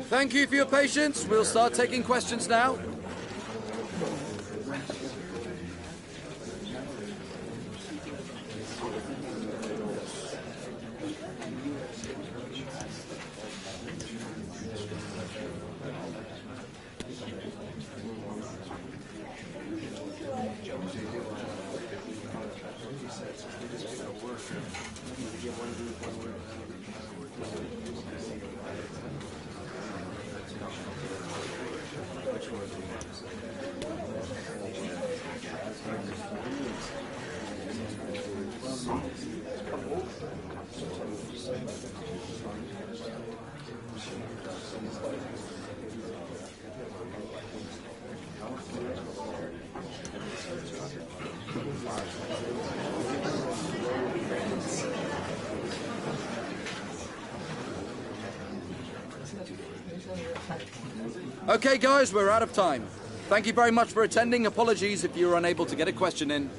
Thank you for your patience. We'll start taking questions now. Okay, guys, we're out of time. Thank you very much for attending. Apologies if you were unable to get a question in.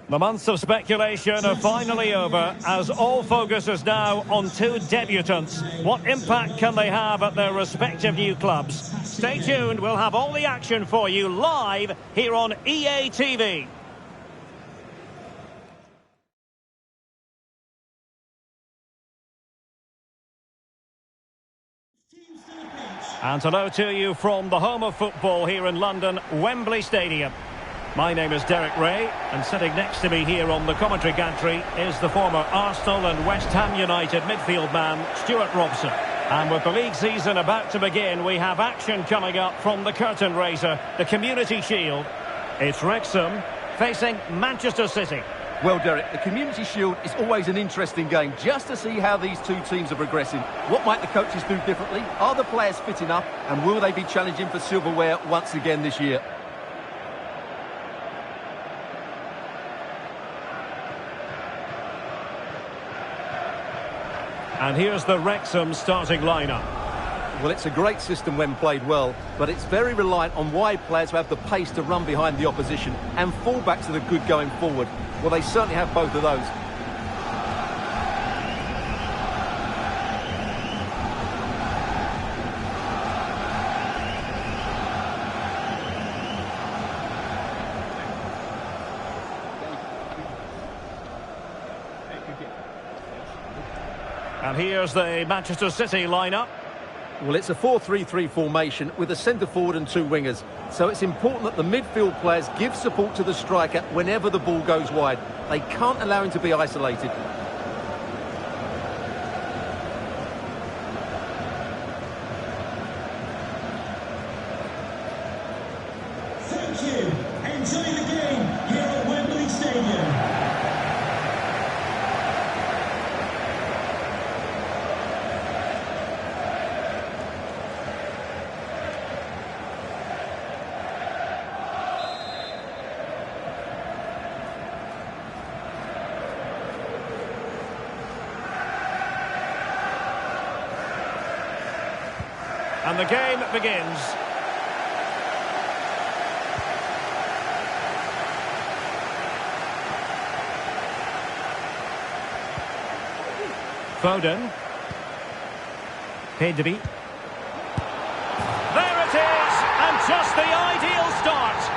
The months of speculation are finally over, as all focus is now on two debutants. What impact can they have at their respective new clubs? Stay tuned, we'll have all the action for you live here on EA TV. And hello to you from the home of football here in London, Wembley Stadium. My name is Derek Ray, and sitting next to me here on the commentary gantry is the former Arsenal and West Ham United midfield man, Stuart Robson. And with the league season about to begin, we have action coming up from the curtain raiser, the Community Shield. It's Wrexham facing Manchester City. Well, Derek, the Community Shield is always an interesting game, just to see how these two teams are progressing. What might the coaches do differently? Are the players fit enough? And will they be challenging for silverware once again this year? And here's the Wrexham starting lineup. Well, it's a great system when played well, but it's very reliant on wide players who have the pace to run behind the opposition and fullbacks that are good going forward. Well, they certainly have both of those. And here's the Manchester City lineup. Well, it's a 4-3-3 formation with a centre-forward and two wingers. So it's important that the midfield players give support to the striker whenever the ball goes wide. They can't allow him to be isolated. Thank you. Enjoy the game here at Wembley Stadium. And the game begins. Foden. Pedri. There it is! And just the ideal start.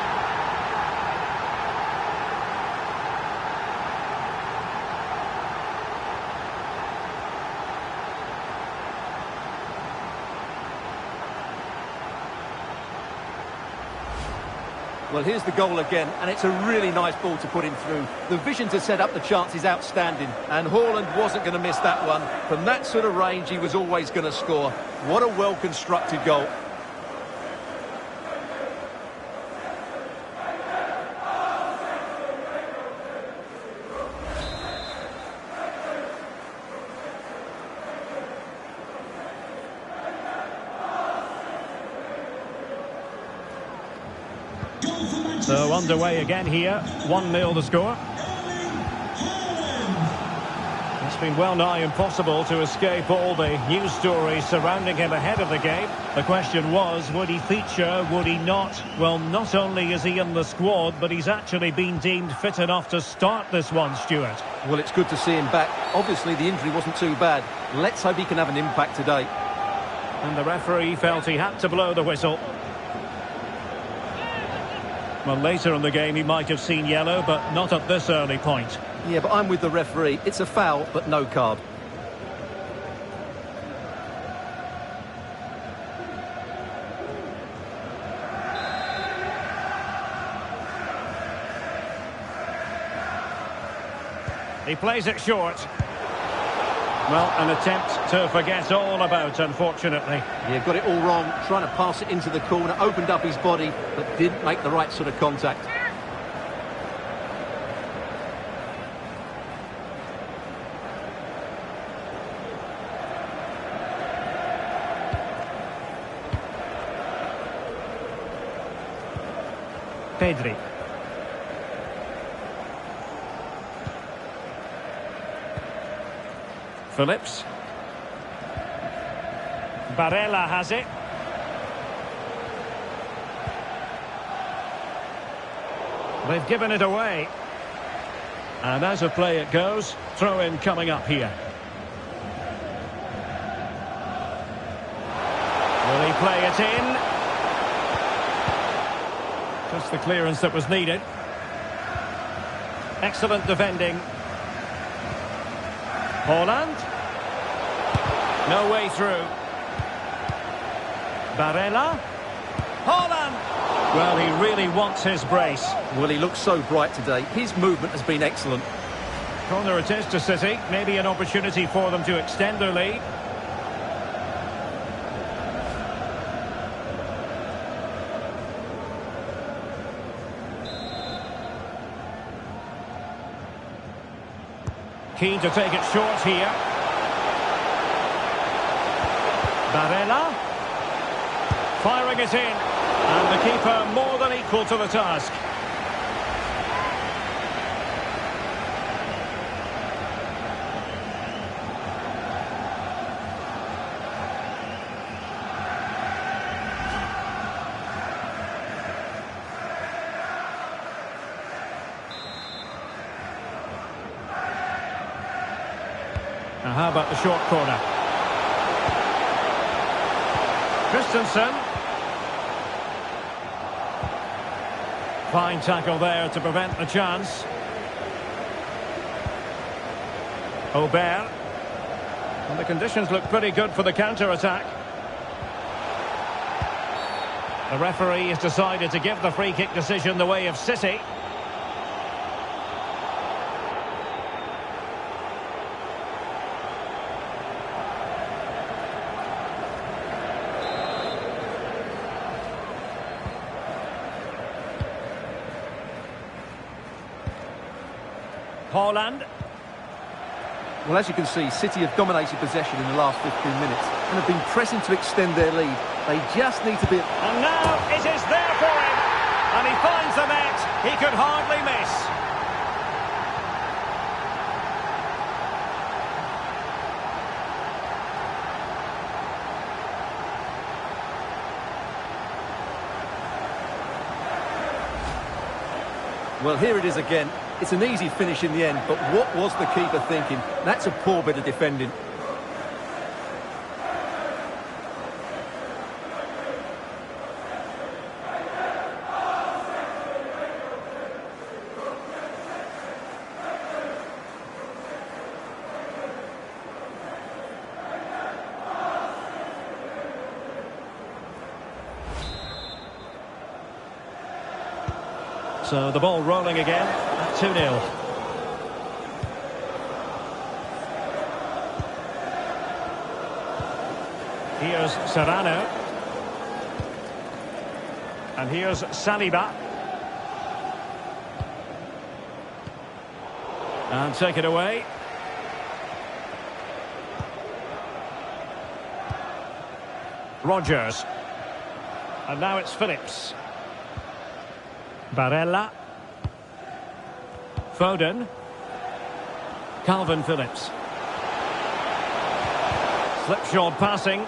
Well, here's the goal again, and it's a really nice ball to put him through. The vision to set up the chance is outstanding, and Haaland wasn't going to miss that one. From that sort of range, he was always going to score. What a well-constructed goal. So underway again here, 1-0 the score. It's been well nigh impossible to escape all the news stories surrounding him ahead of the game. The question was, would he feature, would he not? Well, not only is he in the squad, but he's actually been deemed fit enough to start this one, Stuart. Well, it's good to see him back. Obviously, the injury wasn't too bad. Let's hope he can have an impact today. And the referee felt he had to blow the whistle. Well, later in the game he might have seen yellow, but not at this early point. Yeah, but I'm with the referee. It's a foul, but no card. He plays it short. Well, an attempt to forget all about, unfortunately. Yeah, got it all wrong. Trying to pass it into the corner, opened up his body, but didn't make the right sort of contact. Pedri. Phillips. Barella has it. They've given it away. And as a play it goes, throw in coming up here. Will he play it in? Just the clearance that was needed. Excellent defending. Haaland. No way through. Barella. Haaland. Well, he really wants his brace. Well, he looks so bright today. His movement has been excellent. Corner it is to City. Maybe an opportunity for them to extend their lead. Keen to take it short here. Barella. Firing it in. And the keeper more than equal to the task. Now how about the short corner? Christensen. Fine tackle there to prevent the chance. Aubert. And the conditions look pretty good for the counter-attack. The referee has decided to give the free kick decision the way of City. Holland. Well, as you can see, City have dominated possession in the last 15 minutes and have been pressing to extend their lead. They just need to be... And now it is there for him. And he finds the net. He could hardly miss. Well, here it is again. It's an easy finish in the end, but what was the keeper thinking? That's a poor bit of defending. So the ball rolling again at 2-0. Here's Serrano. And here's Saliba. And take it away. Rodgers. And now it's Phillips. Barella. Foden. Calvin Phillips. Slipshod passing.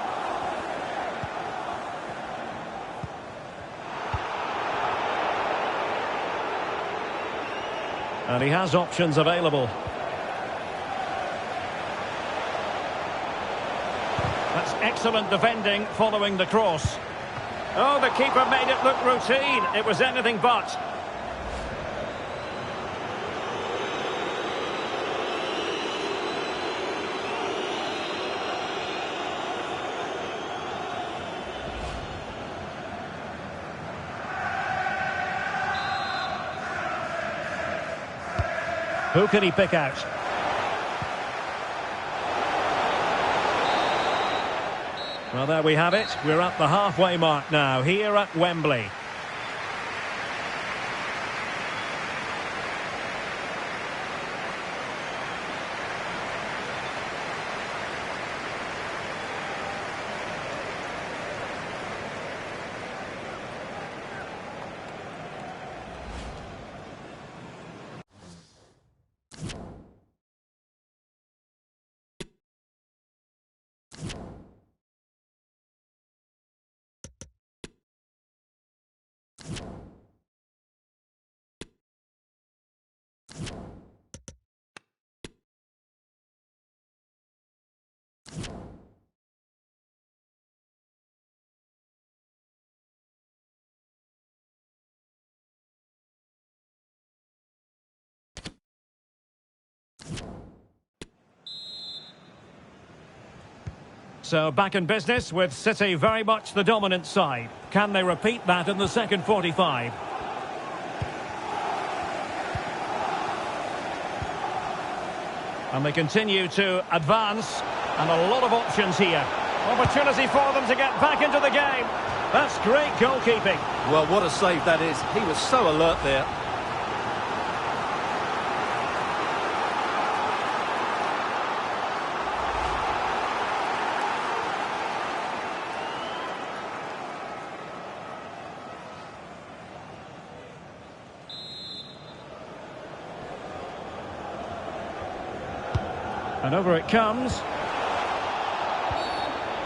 And he has options available. That's excellent defending following the cross. Oh, the keeper made it look routine. It was anything but. Who can he pick out? Well, there we have it. We're at the halfway mark now, here at Wembley. So back in business with City very much the dominant side. Can they repeat that in the second 45? And they continue to advance. And a lot of options here. Opportunity for them to get back into the game. That's great goalkeeping. Well, what a save that is. He was so alert there. And over it comes.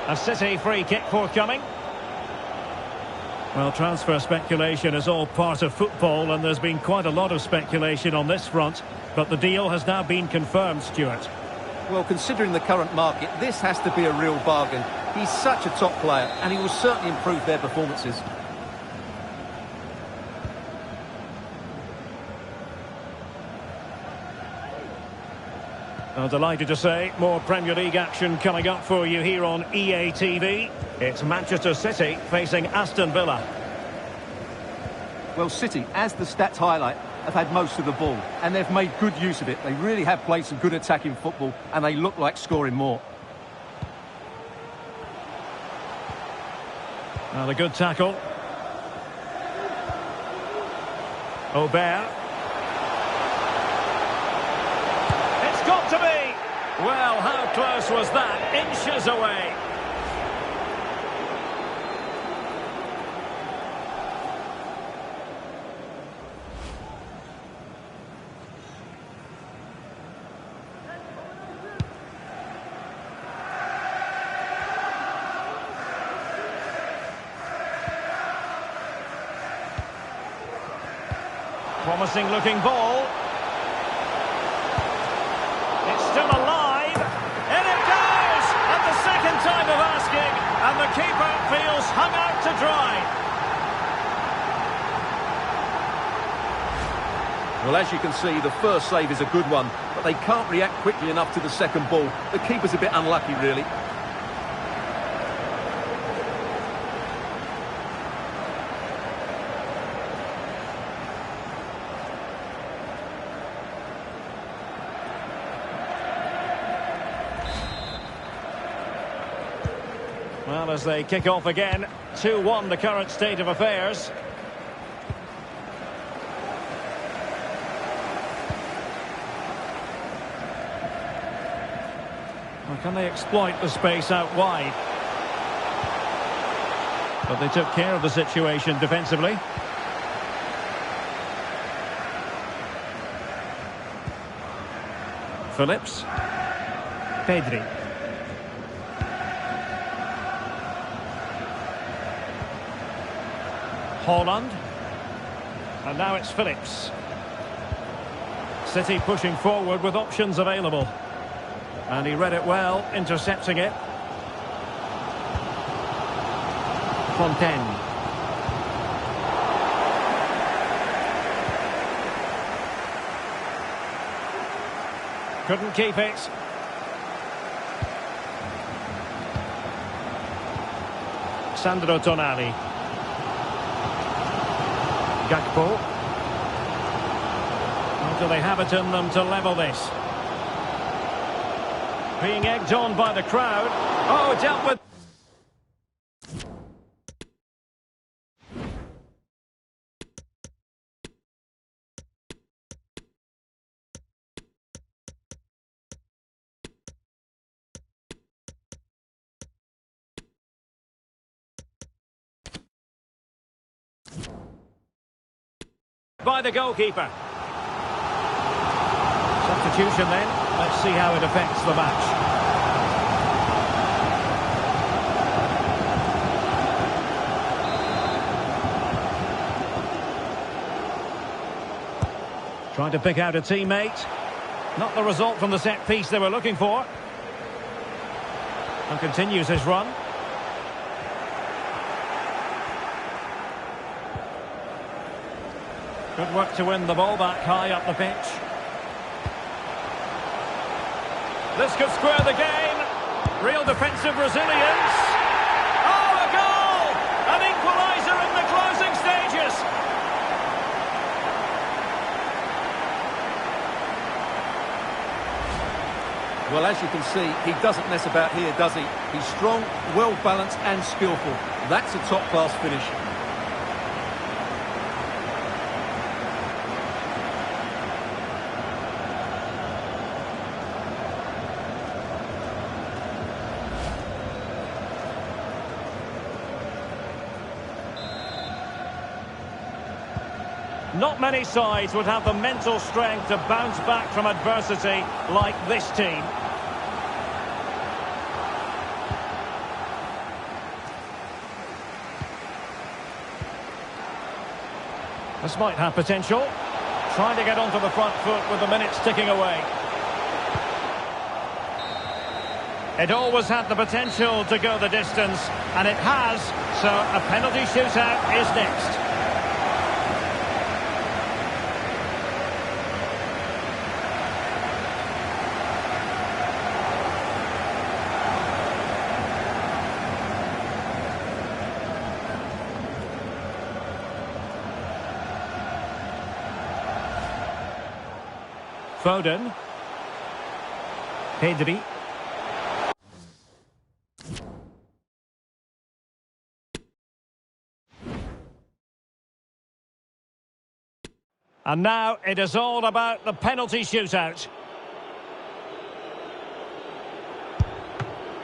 A City free kick forthcoming. Well, transfer speculation is all part of football, and there's been quite a lot of speculation on this front. But the deal has now been confirmed, Stuart. Well, considering the current market, this has to be a real bargain. He's such a top player, and he will certainly improve their performances. I'm delighted to say more Premier League action coming up for you here on EA TV. It's Manchester City facing Aston Villa. Well, City, as the stats highlight, have had most of the ball, and they've made good use of it. They really have played some good attacking football, and they look like scoring more. Well, a good tackle. Aubert. It's got to be! Well, how close was that? Inches away. Promising looking ball. It's still alive. In it goes! At the second time of asking. And the keeper feels hung out to dry. Well, as you can see, the first save is a good one, but they can't react quickly enough to the second ball. The keeper's a bit unlucky, really. Well, as they kick off again, 2-1 the current state of affairs. Well, can they exploit the space out wide? But they took care of the situation defensively. Phillips. Pedri. Holland. And now it's Phillips. City pushing forward with options available. And he read it well, intercepting it. Fontaine. Couldn't keep it. Sandro Tonali. Gakpo. Or do they have it in them to level this? Being egged on by the crowd. Oh, dealt with. By the goalkeeper. Substitution then. Let's see how it affects the match. Trying to pick out a teammate. Not the result from the set piece they were looking for. And continues his run. Good work to win the ball back high up the pitch. This could square the game. Real defensive resilience. Oh, a goal! An equaliser in the closing stages. Well, as you can see, he doesn't mess about here, does he? He's strong, well-balanced and skillful. That's a top-class finish. Not many sides would have the mental strength to bounce back from adversity like this team. This might have potential. Trying to get onto the front foot with the minutes ticking away. It always had the potential to go the distance, and it has, so a penalty shootout is next. Foden. Pedri. And now it is all about the penalty shootout.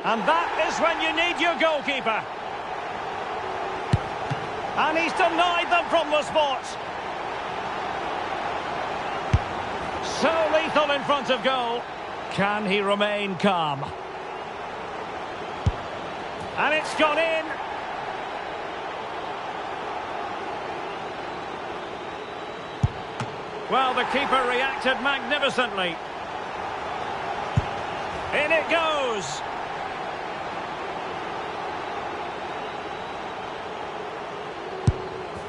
And that is when you need your goalkeeper. And he's denied them from the spot. So lethal in front of goal. Can he remain calm? And it's gone in. Well, the keeper reacted magnificently. In it goes.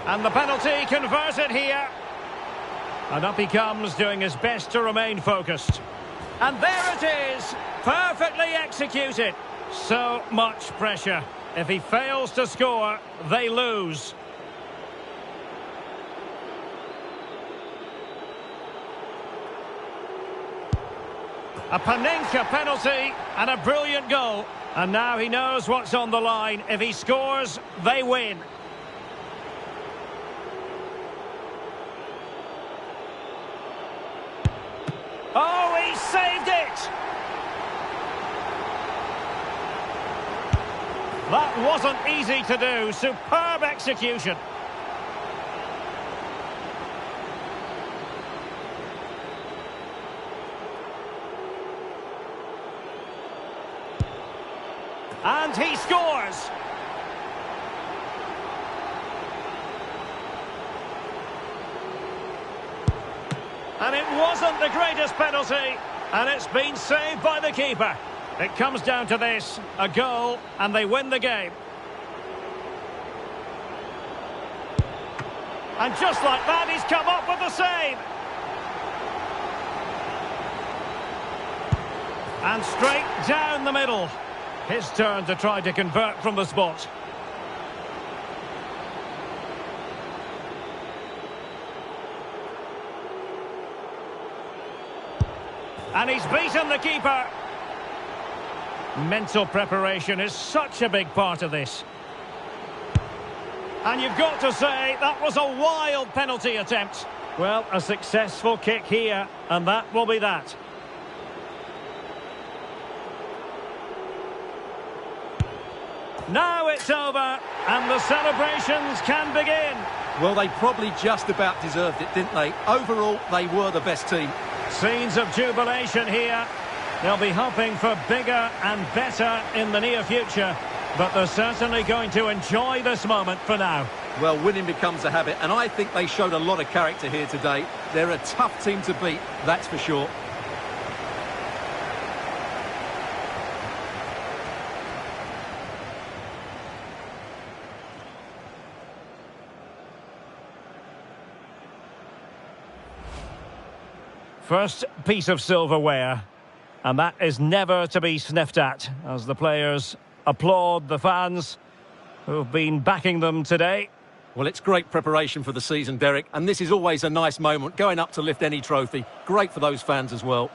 And the penalty converted here. And up he comes, doing his best to remain focused. And there it is, perfectly executed. So much pressure. If he fails to score, they lose. A Panenka penalty and a brilliant goal. And now he knows what's on the line. If he scores, they win. Oh, he saved it! That wasn't easy to do. Superb execution. And he scores! And it wasn't the greatest penalty, and it's been saved by the keeper. It comes down to this, a goal, and they win the game. And just like that, he's come up with the save. And straight down the middle. His turn to try to convert from the spot. And he's beaten the keeper. Mental preparation is such a big part of this. And you've got to say, that was a wild penalty attempt. Well, a successful kick here, and that will be that. Now it's over, and the celebrations can begin. Well, they probably just about deserved it, didn't they? Overall, they were the best team. Scenes of jubilation here. They'll be hoping for bigger and better in the near future, but they're certainly going to enjoy this moment for now. Well, winning becomes a habit, and I think they showed a lot of character here today. They're a tough team to beat, that's for sure. First piece of silverware, and that is never to be sniffed at, as the players applaud the fans who've been backing them today. Well, it's great preparation for the season, Derek, and this is always a nice moment, going up to lift any trophy. Great for those fans as well.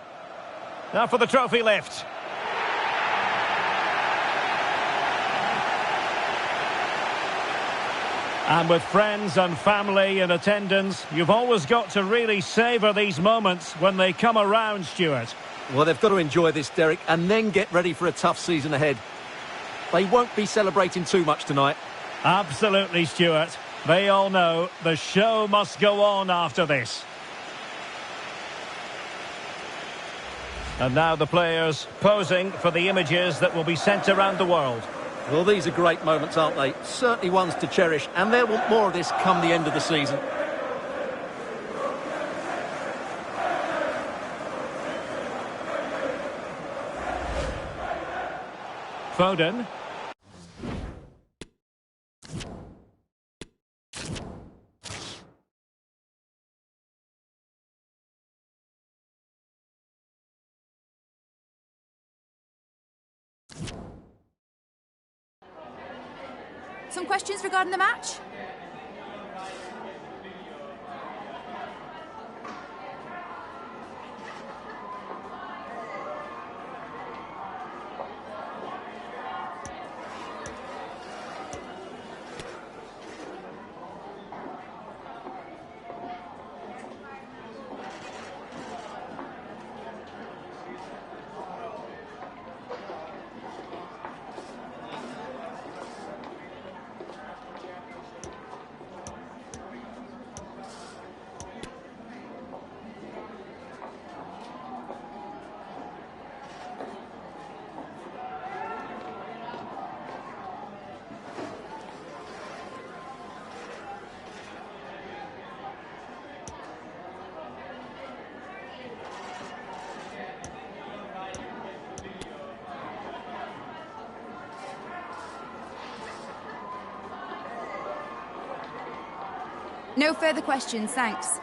Now for the trophy lift. And with friends and family in attendance, you've always got to really savour these moments when they come around, Stuart. Well, they've got to enjoy this, Derek, and then get ready for a tough season ahead. They won't be celebrating too much tonight. Absolutely, Stuart. They all know the show must go on after this. And now the players posing for the images that will be sent around the world. Well, these are great moments, aren't they? Certainly ones to cherish, and they'll want more of this come the end of the season. Foden. Some questions regarding the match? No further questions, thanks.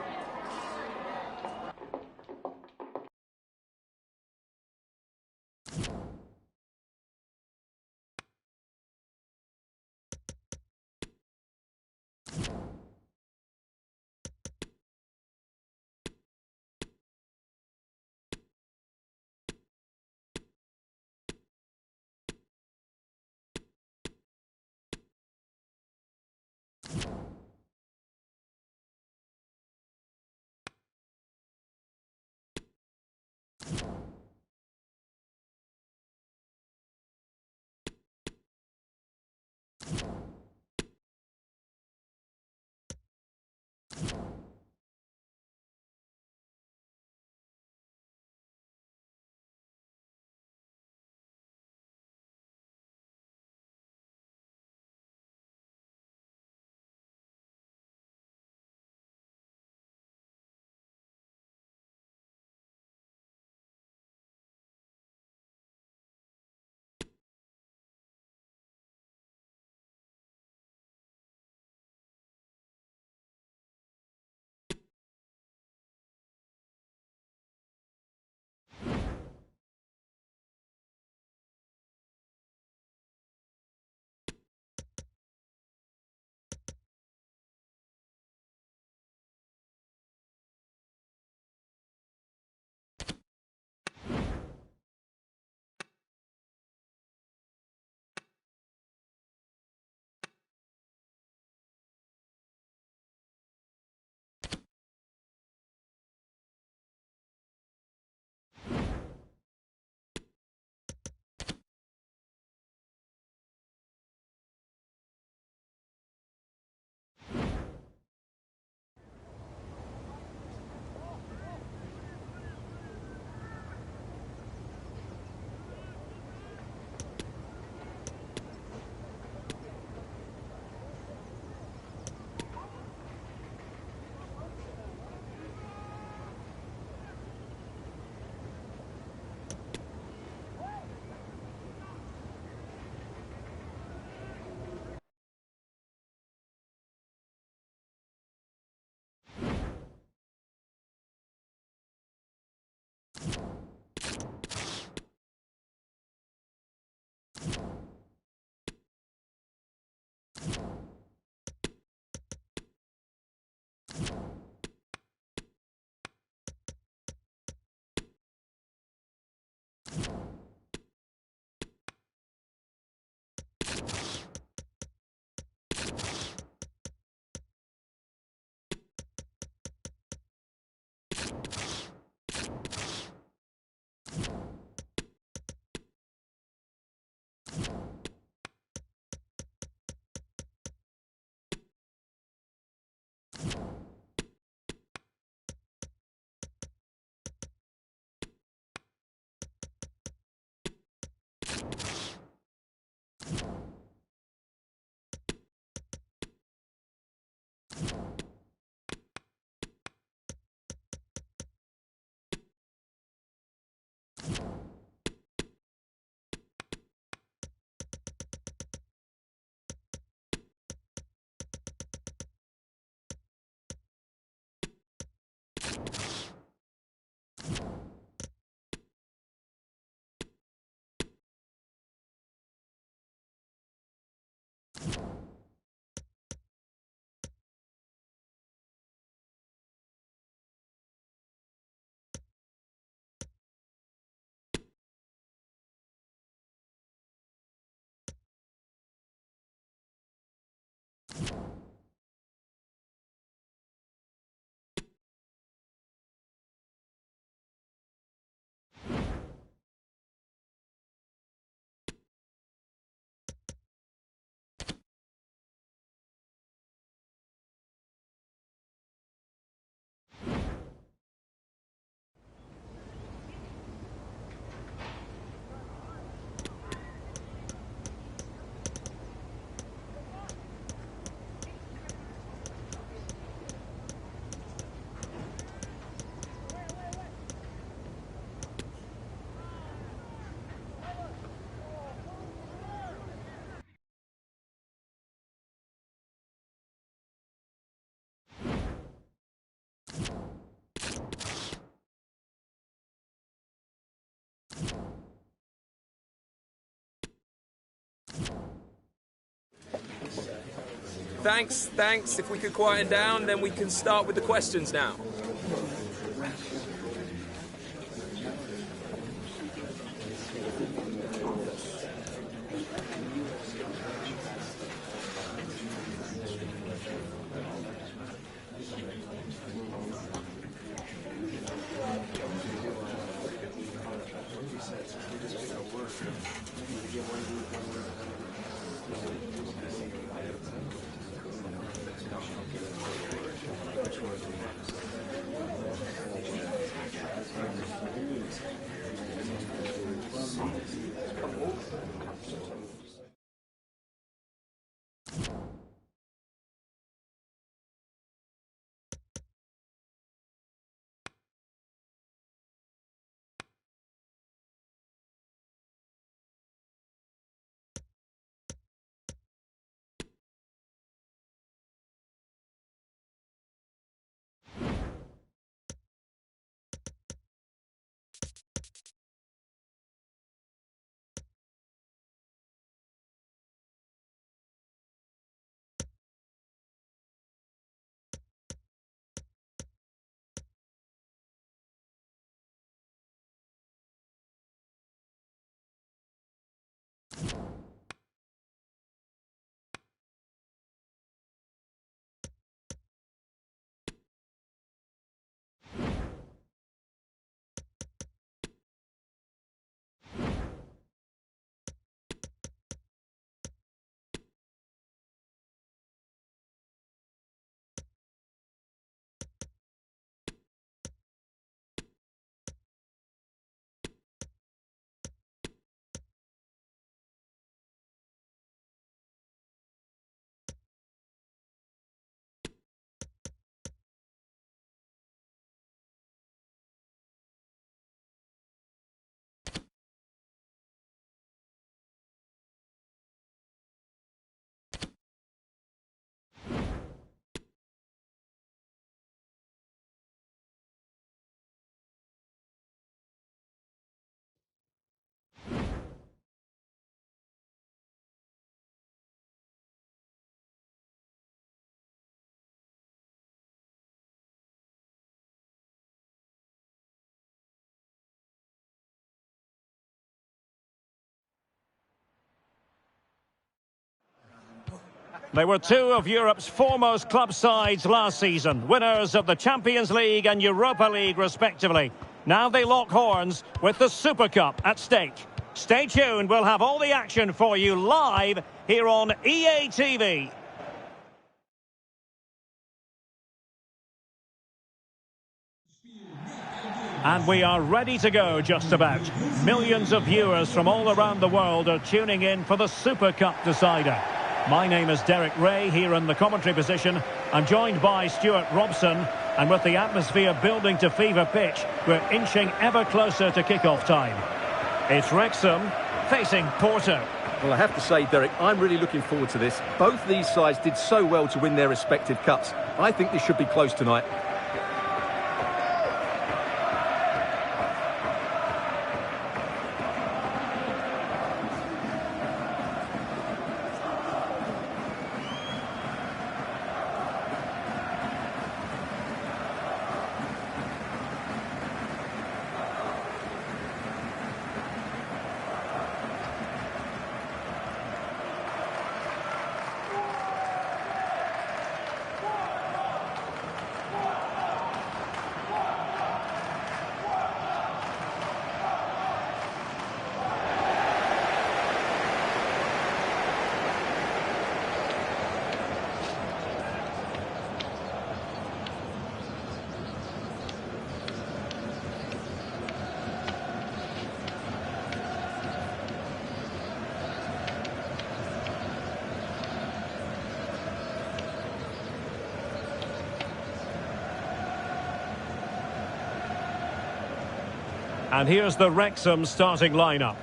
Thanks. If we could quieten down, then we can start with the questions now. They were two of Europe's foremost club sides last season, winners of the Champions League and Europa League respectively. Now they lock horns with the Super Cup at stake. Stay tuned, we'll have all the action for you live here on EA TV. And we are ready to go just about. Millions of viewers from all around the world are tuning in for the Super Cup decider. My name is Derek Ray, here in the commentary position. I'm joined by Stuart Robson, and with the atmosphere building to fever pitch, we're inching ever closer to kick-off time. It's Wrexham facing Porto. Well, I have to say, Derek, I'm really looking forward to this. Both these sides did so well to win their respective cups. I think this should be close tonight. And here's the Wrexham starting lineup.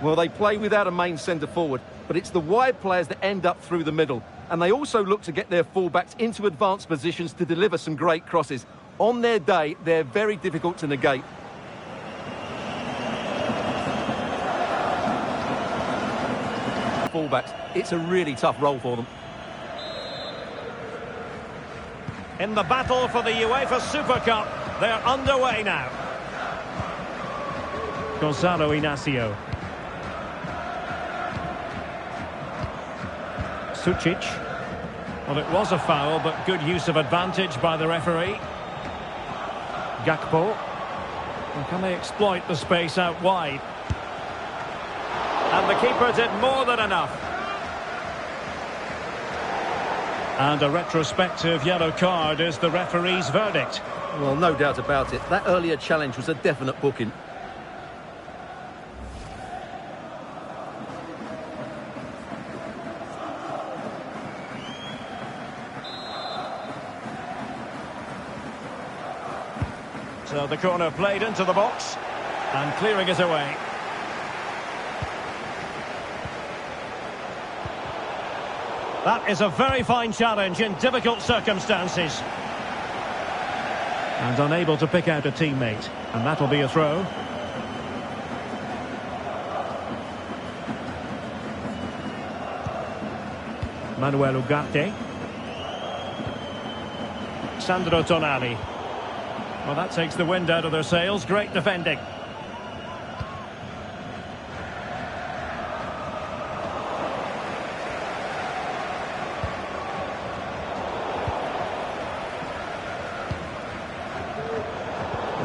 Well, they play without a main centre-forward, but it's the wide players that end up through the middle. And they also look to get their fullbacks into advanced positions to deliver some great crosses. On their day, they're very difficult to negate. Fullbacks, it's a really tough role for them. in the battle for the UEFA Super Cup. They're underway now. Goncalo Inacio. Sucic. Well, it was a foul, but good use of advantage by the referee. Gakpo. And can they exploit the space out wide? And the keeper did more than enough. And a retrospective yellow card is the referee's verdict. Well, no doubt about it. That earlier challenge was a definite booking. So the corner played into the box and clearing it away. That is a very fine challenge in difficult circumstances. And unable to pick out a teammate. And that'll be a throw. Manuel Ugarte. Sandro Tonali. Well, that takes the wind out of their sails. Great defending.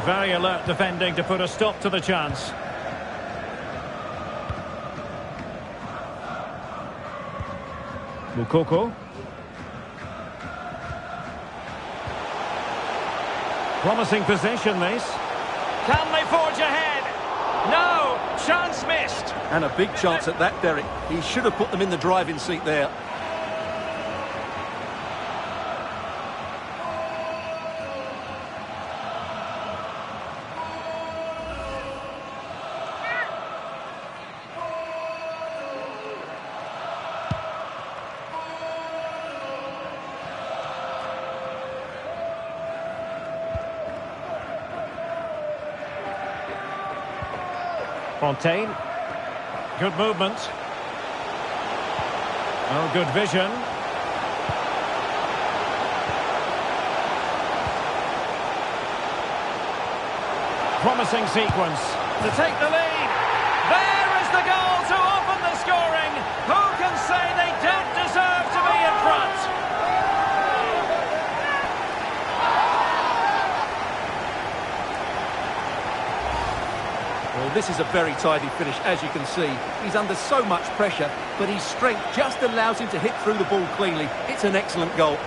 Very alert defending to put a stop to the chance. Mukoko. Promising position, this. Can they forge ahead? No! Chance missed! And a big chance at that, Derek. He should have put them in the driving seat there. Fontaine. Good movement. Oh, good vision. Promising sequence to take the lead. There is the goal to open the scoring. Who can say they don't deserve to be in front? Well, this is a very tidy finish, as you can see. He's under so much pressure, but his strength just allows him to hit through the ball cleanly. It's an excellent goal.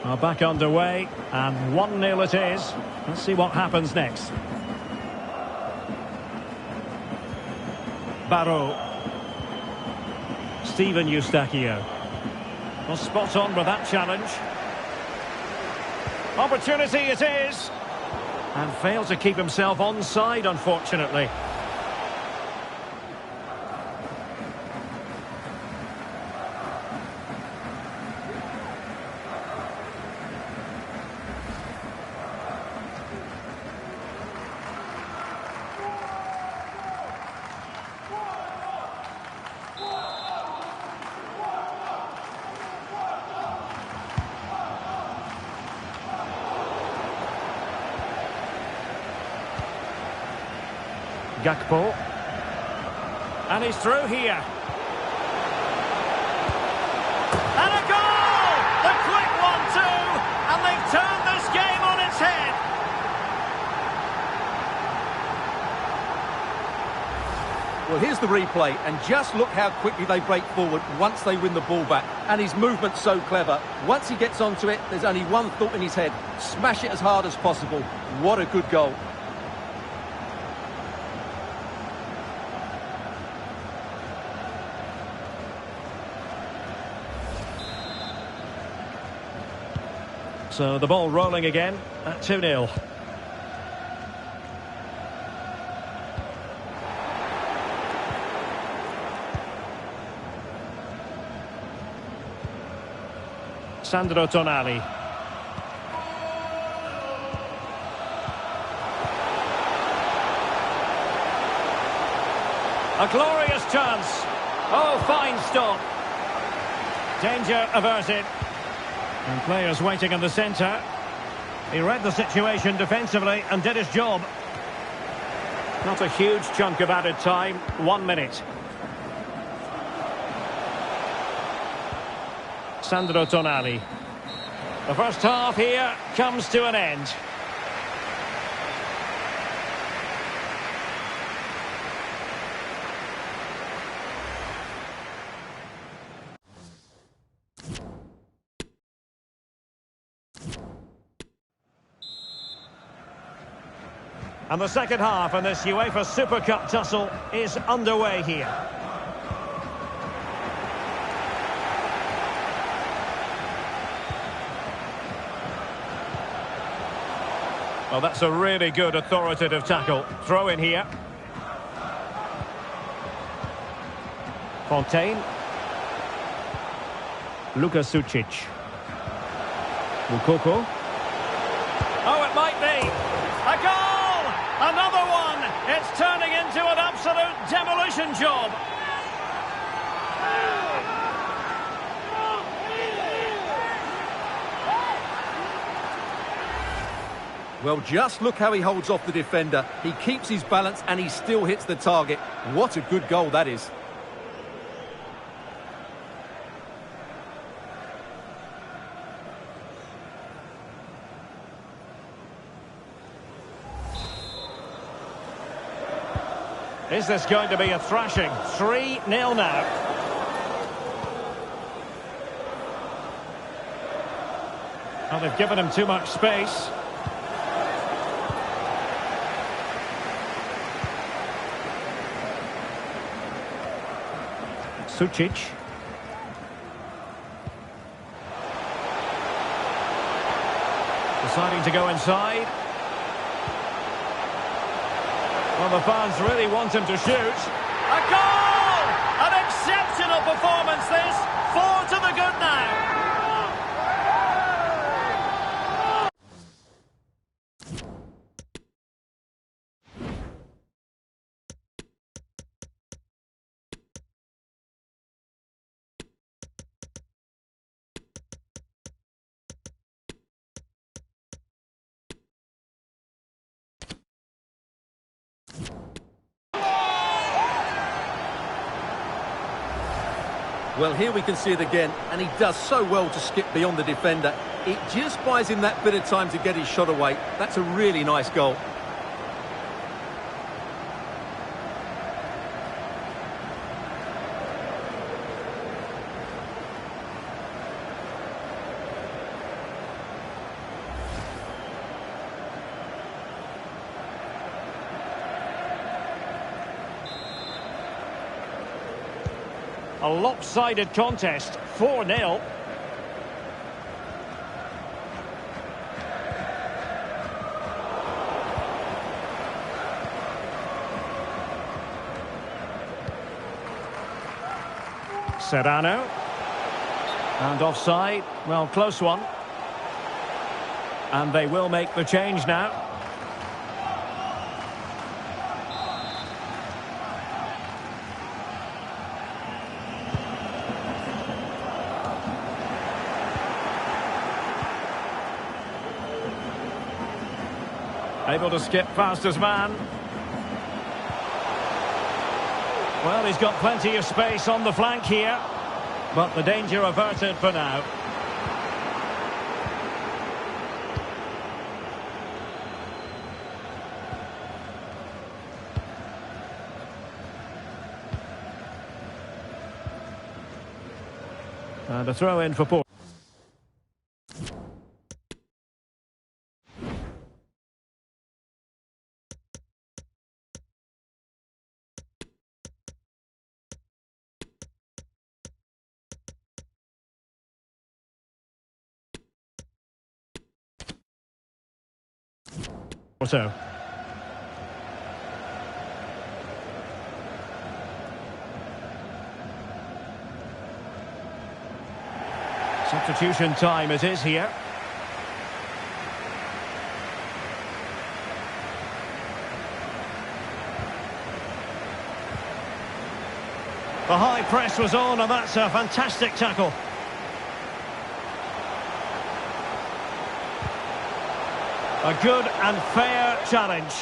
Are back underway, and 1-0 it is. Let's see what happens next. Barrow. Steven Eustachio. Well, spot on with that challenge. Opportunity it is. And failed to keep himself onside, unfortunately. Gakpo. And he's through here. And a goal! The quick 1-2! And they've turned this game on its head. Well, here's the replay, and just look how quickly they break forward once they win the ball back. And his movement's so clever. Once he gets onto it, there's only one thought in his head. Smash it as hard as possible. What a good goal. So the ball rolling again at 2-0. Sandro Tonali. A glorious chance. Oh, fine stop. Danger averted. And players waiting in the centre. He read the situation defensively and did his job. Not a huge chunk of added time. 1 minute. Sandro Tonali. The first half here comes to an end. And the second half in this UEFA Super Cup tussle is underway here. Well, that's a really good authoritative tackle. Throw in here. Fontaine. Luka Sucic. Mukoko. Oh, it might be. A goal! Another one! It's turning into an absolute demolition job. Well, just look how he holds off the defender. He keeps his balance and he still hits the target. What a good goal that is. Is this going to be a thrashing? 3-0 now. Well, they've given him too much space. Sucic. Deciding to go inside. Well, the fans really want him to shoot. A goal! An exceptional performance this. 4 to the good now. Well, here we can see it again, and he does so well to skip beyond the defender. It just buys him that bit of time to get his shot away. That's a really nice goal. A lopsided contest, 4-0. Serrano. And offside. Well, close one. And they will make the change now. Able to skip past his man. Well, he's got plenty of space on the flank here, but the danger averted for now. And a throw in for Porto. Porto. Substitution time it is here. The high press was on, and that's a fantastic tackle. A good and fair challenge.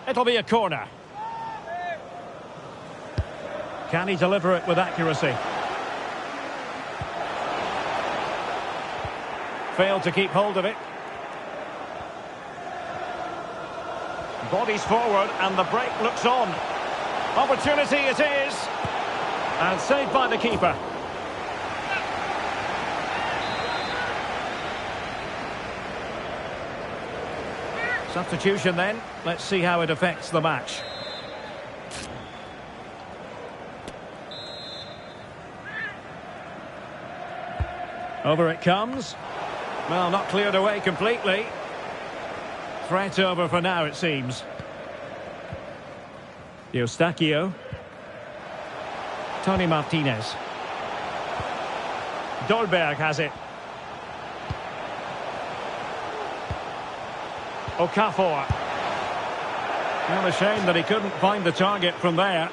It'll be a corner. Can he deliver it with accuracy? Failed to keep hold of it. Bodies forward and the break looks on. Opportunity it is. And saved by the keeper. Substitution then. Let's see how it affects the match. Over it comes. Well, not cleared away completely. Threat over for now, it seems. Inacio. Tony Martinez. Dolberg has it. Okafor. Well, a shame that he couldn't find the target from there.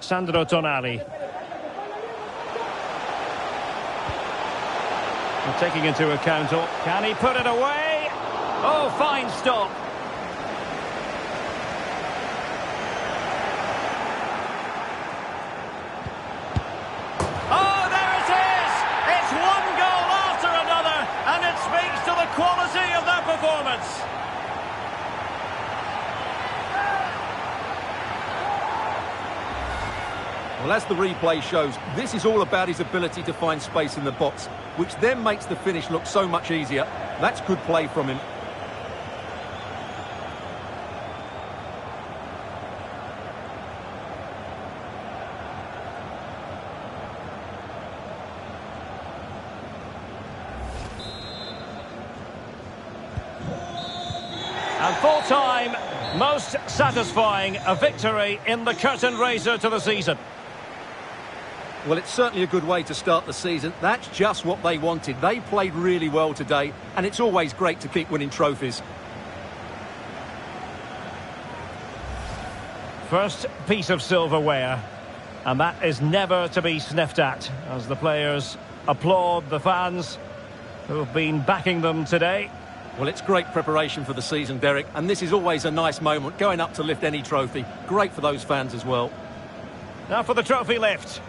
Sandro Tonali. And taking into account, can he put it away? Oh, fine stop. Oh, there it is! It's one goal after another, and it speaks to the quality of their performance. Well, as the replay shows, this is all about his ability to find space in the box, which then makes the finish look so much easier. That's good play from him. And full time, most satisfying, a victory in the curtain raiser to the season. Well, it's certainly a good way to start the season. That's just what they wanted. They played really well today, and it's always great to keep winning trophies. First piece of silverware, and that is never to be sniffed at, as the players applaud the fans who have been backing them today. Well, it's great preparation for the season, Derek, and this is always a nice moment, going up to lift any trophy. Great for those fans as well. Now for the trophy lift.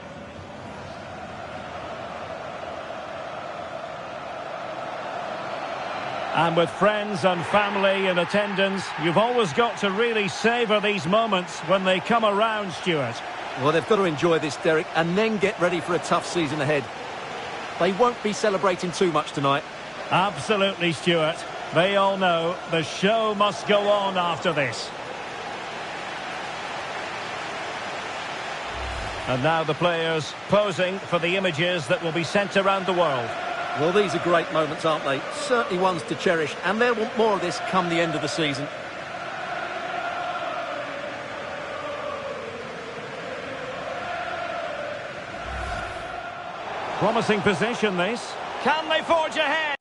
And with friends and family in attendance, you've always got to really savour these moments when they come around, Stuart. Well, they've got to enjoy this, Derek, and then get ready for a tough season ahead. They won't be celebrating too much tonight. Absolutely, Stuart. They all know the show must go on after this. And now the players posing for the images that will be sent around the world. Well, these are great moments, aren't they? Certainly ones to cherish, and they'll want more of this come the end of the season. Promising position, this. Can they forge ahead?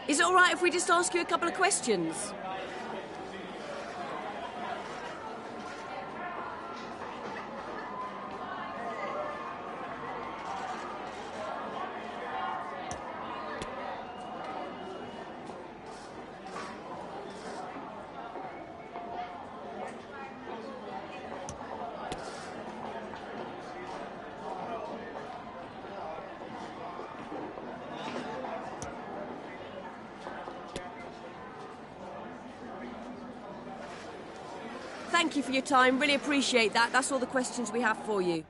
Is it all right if we just ask you a couple of questions? Thank you for your time. Really appreciate that. That's all the questions we have for you.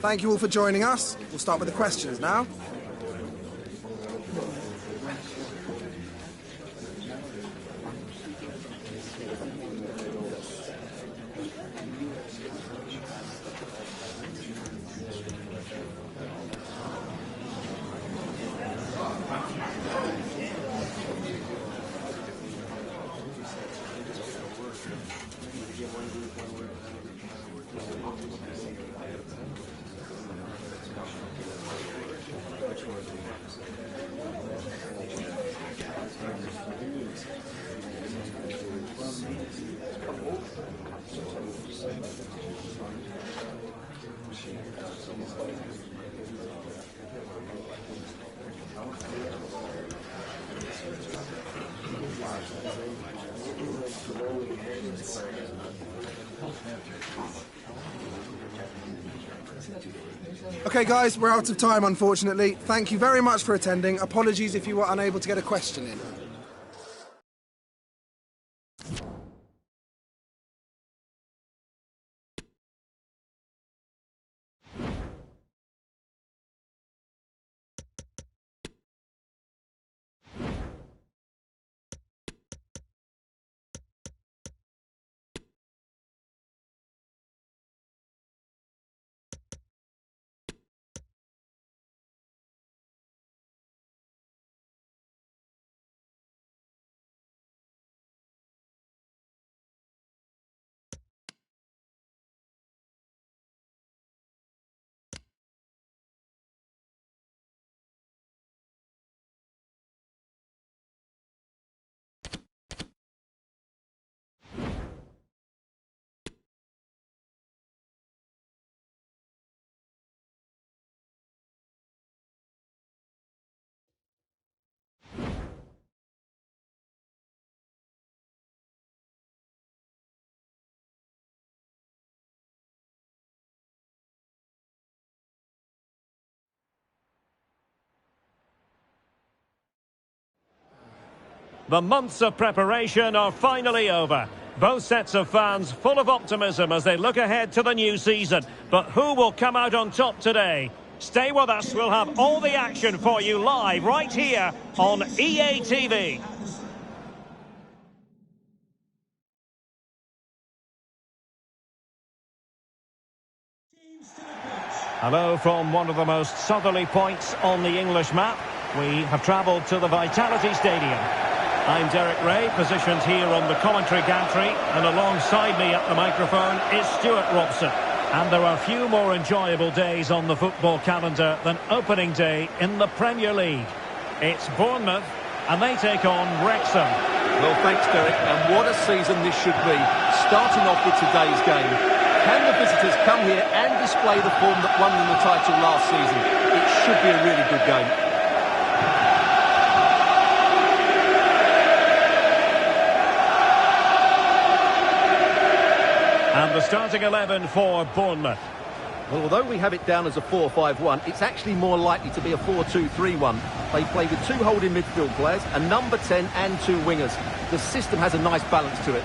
Thank you all for joining us. We'll start with the questions now. Okay guys, we're out of time unfortunately. Thank you very much for attending. Apologies if you were unable to get a question in. The months of preparation are finally over. Both sets of fans full of optimism as they look ahead to the new season. But who will come out on top today? Stay with us, we'll have all the action for you live right here on EA TV. Hello from one of the most southerly points on the English map. We have travelled to the Vitality Stadium. I'm Derek Ray, positioned here on the commentary gantry, and alongside me at the microphone is Stuart Robson. And there are few more enjoyable days on the football calendar than opening day in the Premier League. It's Bournemouth, and they take on Wrexham. Well, thanks, Derek, and what a season this should be. Starting off with today's game. Can the visitors come here and display the form that won them the title last season? It should be a really good game. And the starting 11 for Bournemouth. Well, although we have it down as a 4-5-1, it's actually more likely to be a 4-2-3-1. They play with two holding midfield players, a number 10 and two wingers. The system has a nice balance to it.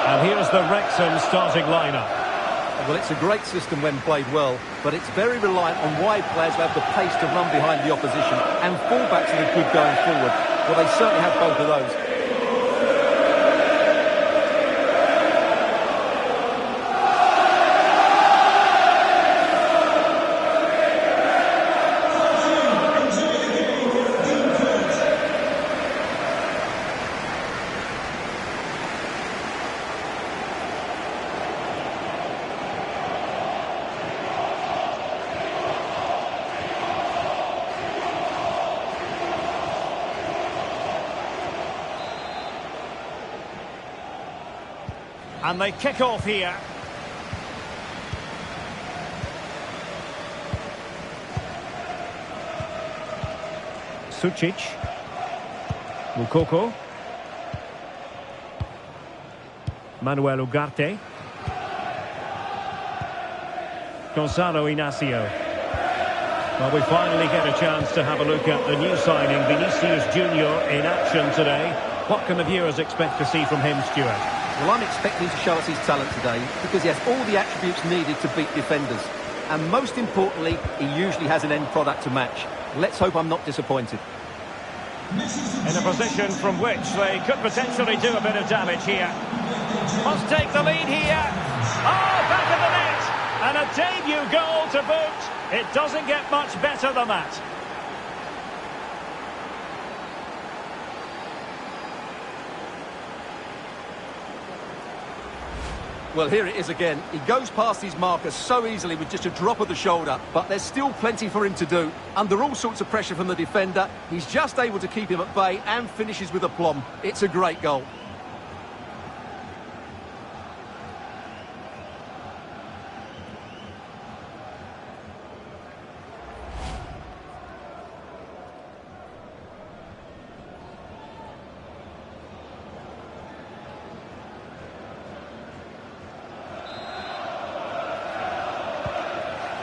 And here's the Wrexham starting lineup. Well, it's a great system when played well, but it's very reliant on wide players who have the pace to run behind the opposition, and fullbacks that are good going forward. Well, they certainly have both of those. And they kick off here. Sucic. Mukoko. Manuel Ugarte. Goncalo Inacio. Well, we finally get a chance to have a look at the new signing, Vinicius Jr. in action today. What can the viewers expect to see from him, Stuart? Well, I'm expecting to show us his talent today because he has all the attributes needed to beat defenders. And most importantly, he usually has an end product to match. Let's hope I'm not disappointed. In a position from which they could potentially do a bit of damage here. Must take the lead here. Oh, back of the net! And a debut goal to boot. It doesn't get much better than that. Well, here it is again. He goes past his marker so easily with just a drop of the shoulder, but there's still plenty for him to do. Under all sorts of pressure from the defender, he's just able to keep him at bay and finishes with aplomb. It's a great goal.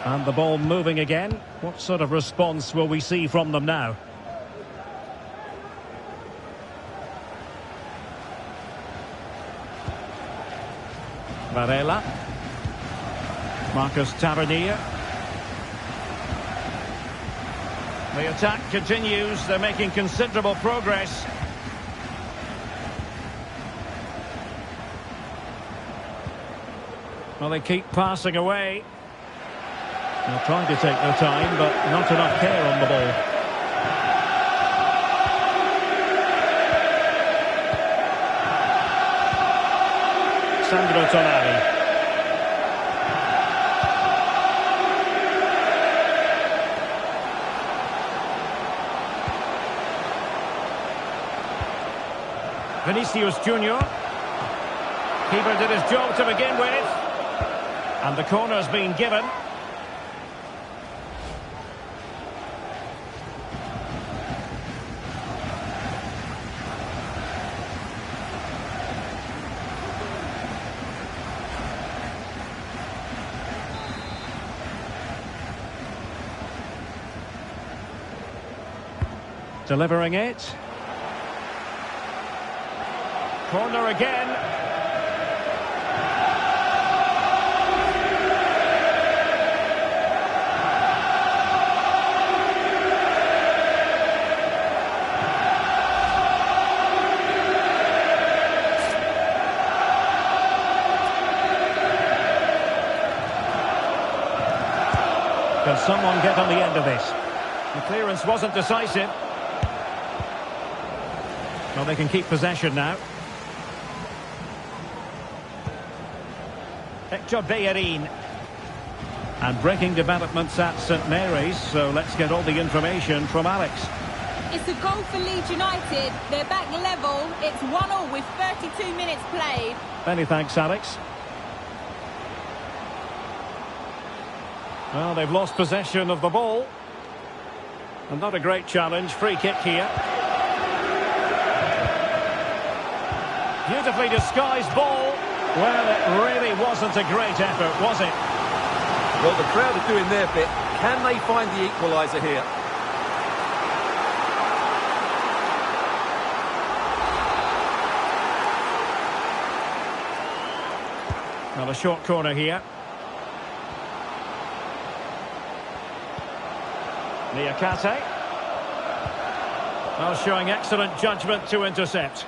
And the ball moving again. What sort of response will we see from them now? Varela. Marcus Tavernier. The attack continues. They're making considerable progress. Well, they keep passing away. They're trying to take their time, but not enough care on the ball. Sandro Tonali. Vinicius Jr. Keeper did his job to begin with. And the corner's been given. delivering it. Corner again. Can someone get on the end of this? The clearance wasn't decisive. Well, they can keep possession now. Hector Bellerin. And breaking developments at St Mary's, so let's get all the information from Alex. It's a goal for Leeds United. They're back level. It's 1-1 with 32 minutes played. Many thanks, Alex. Well, they've lost possession of the ball. And not a great challenge. Free kick here. Beautifully disguised ball. Well, it really wasn't a great effort, was it? Well, the crowd are doing their bit. Can they find the equaliser here? Well, a short corner here. Niakate. Well, showing excellent judgment to intercept.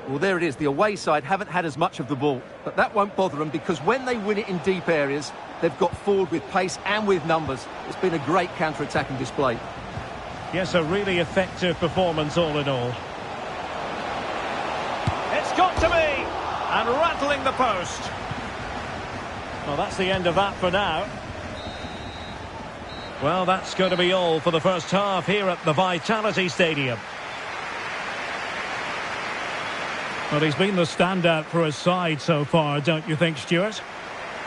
Well, there it is. The away side haven't had as much of the ball, but that won't bother them because when they win it in deep areas, they've got forward with pace and with numbers. It's been a great counter-attacking display. Yes, a really effective performance all in all. It's got to be! And rattling the post. Well, that's the end of that for now. Well, that's going to be all for the first half here at the Vitality Stadium. Well, he's been the standout for his side so far, don't you think, Stuart?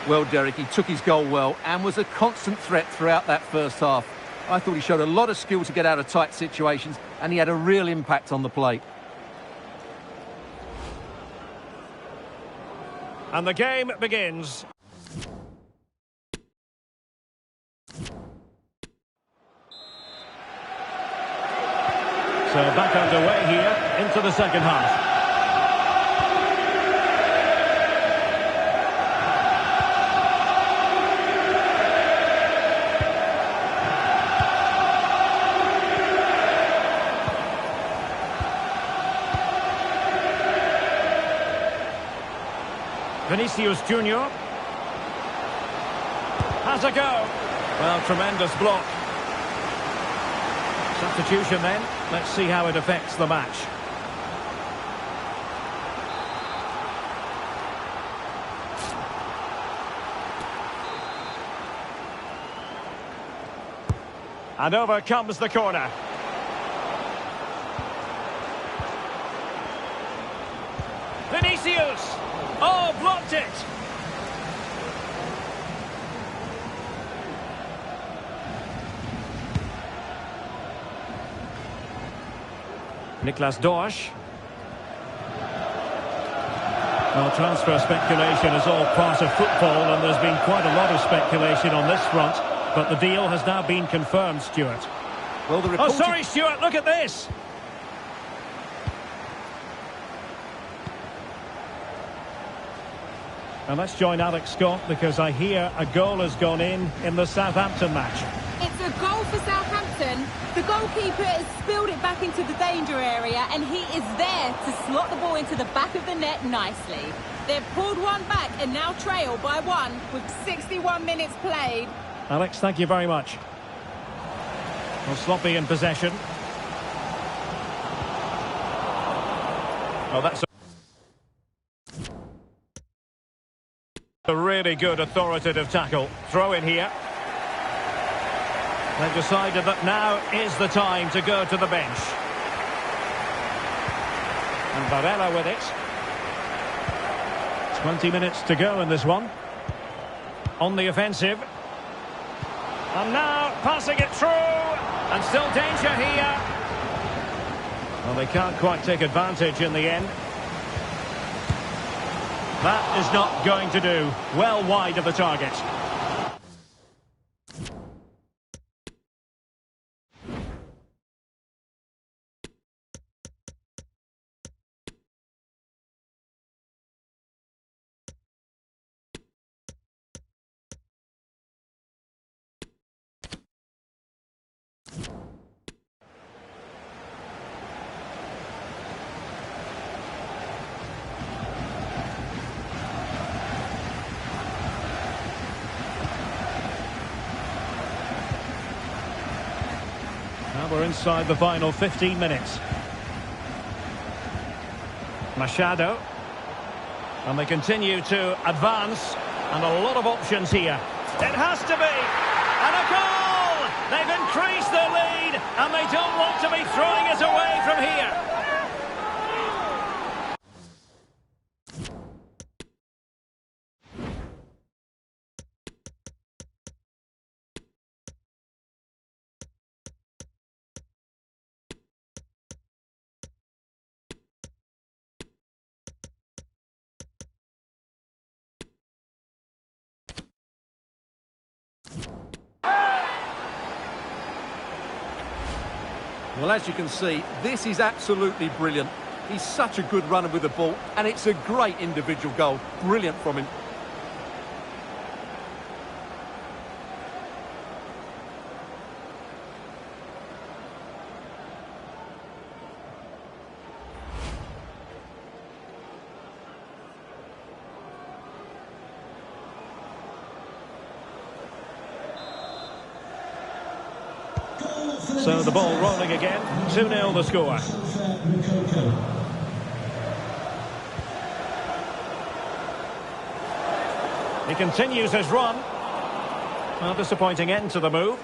Well, Derek, he took his goal well and was a constant threat throughout that first half. I thought he showed a lot of skill to get out of tight situations, and he had a real impact on the play. And the game begins. So back underway here into the second half. Vinicius Jr. has a go. Well, tremendous block. Substitution then. Let's see how it affects the match. And over comes the corner. Vinicius! Oh, blocked it! Niklas Dorsch. Well, transfer speculation is all part of football, and there's been quite a lot of speculation on this front, but the deal has now been confirmed, Stuart. Well, the Oh, sorry, Stuart, look at this! And let's join Alex Scott, because I hear a goal has gone in the Southampton match. It's a goal for Southampton. The goalkeeper has spilled it back into the danger area, and he is there to slot the ball into the back of the net nicely. They've pulled one back and now trail by one with 61 minutes played. Alex, thank you very much. Well, sloppy in possession. Oh, that's a really good authoritative tackle. Throw in here. They've decided that now is the time to go to the bench. And Varela with it. 20 minutes to go in this one. On the offensive. And now passing it through. And still danger here. Well, they can't quite take advantage in the end. That is not going to do. Well wide of the target. we're inside the final 15 minutes. Machado. And they continue to advance. And a lot of options here. It has to be. And a goal! They've increased their lead. And they don't want to be throwing it away from here. Well, as you can see, this is absolutely brilliant. He's such a good runner with the ball, and it's a great individual goal. Brilliant from him. So the ball rolling again. 2-0 the score. He continues his run. Well, disappointing end to the move.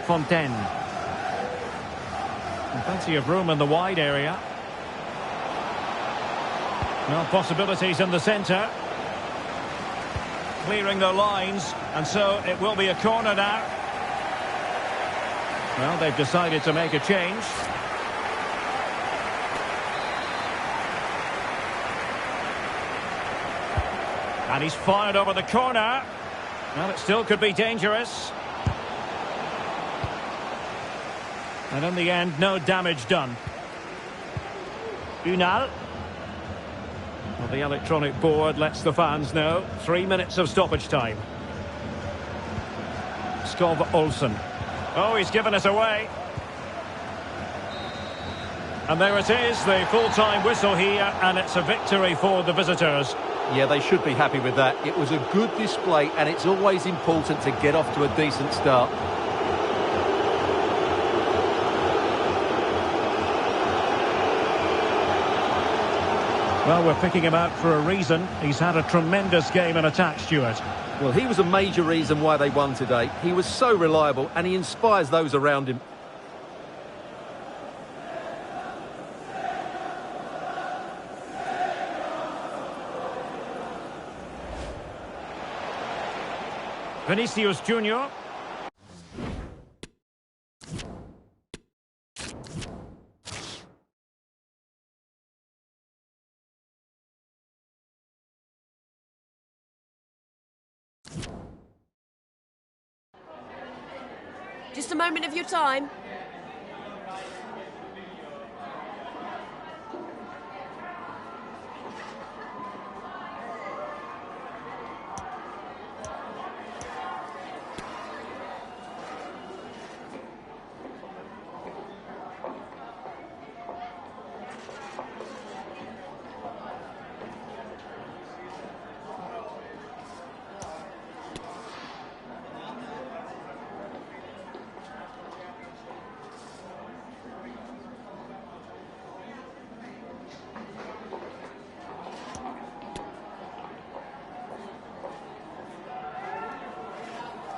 Fontaine. And plenty of room in the wide area. No possibilities in the centre. Clearing their lines, and so it will be a corner now. Well, they've decided to make a change. And he's fired over the corner. Well, it still could be dangerous. And in the end, no damage done. Unal. Well, the electronic board lets the fans know. 3 minutes of stoppage time. Skov Olsen. Oh, he's given us away. And there it is, the full-time whistle here, and it's a victory for the visitors. Yeah, they should be happy with that. It was a good display, and it's always important to get off to a decent start. Well, we're picking him out for a reason. He's had a tremendous game in attack, Stuart. Well, he was a major reason why they won today. He was so reliable, and he inspires those around him. Vinicius Jr. Just a moment of your time.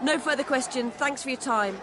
No further questions. Thanks for your time.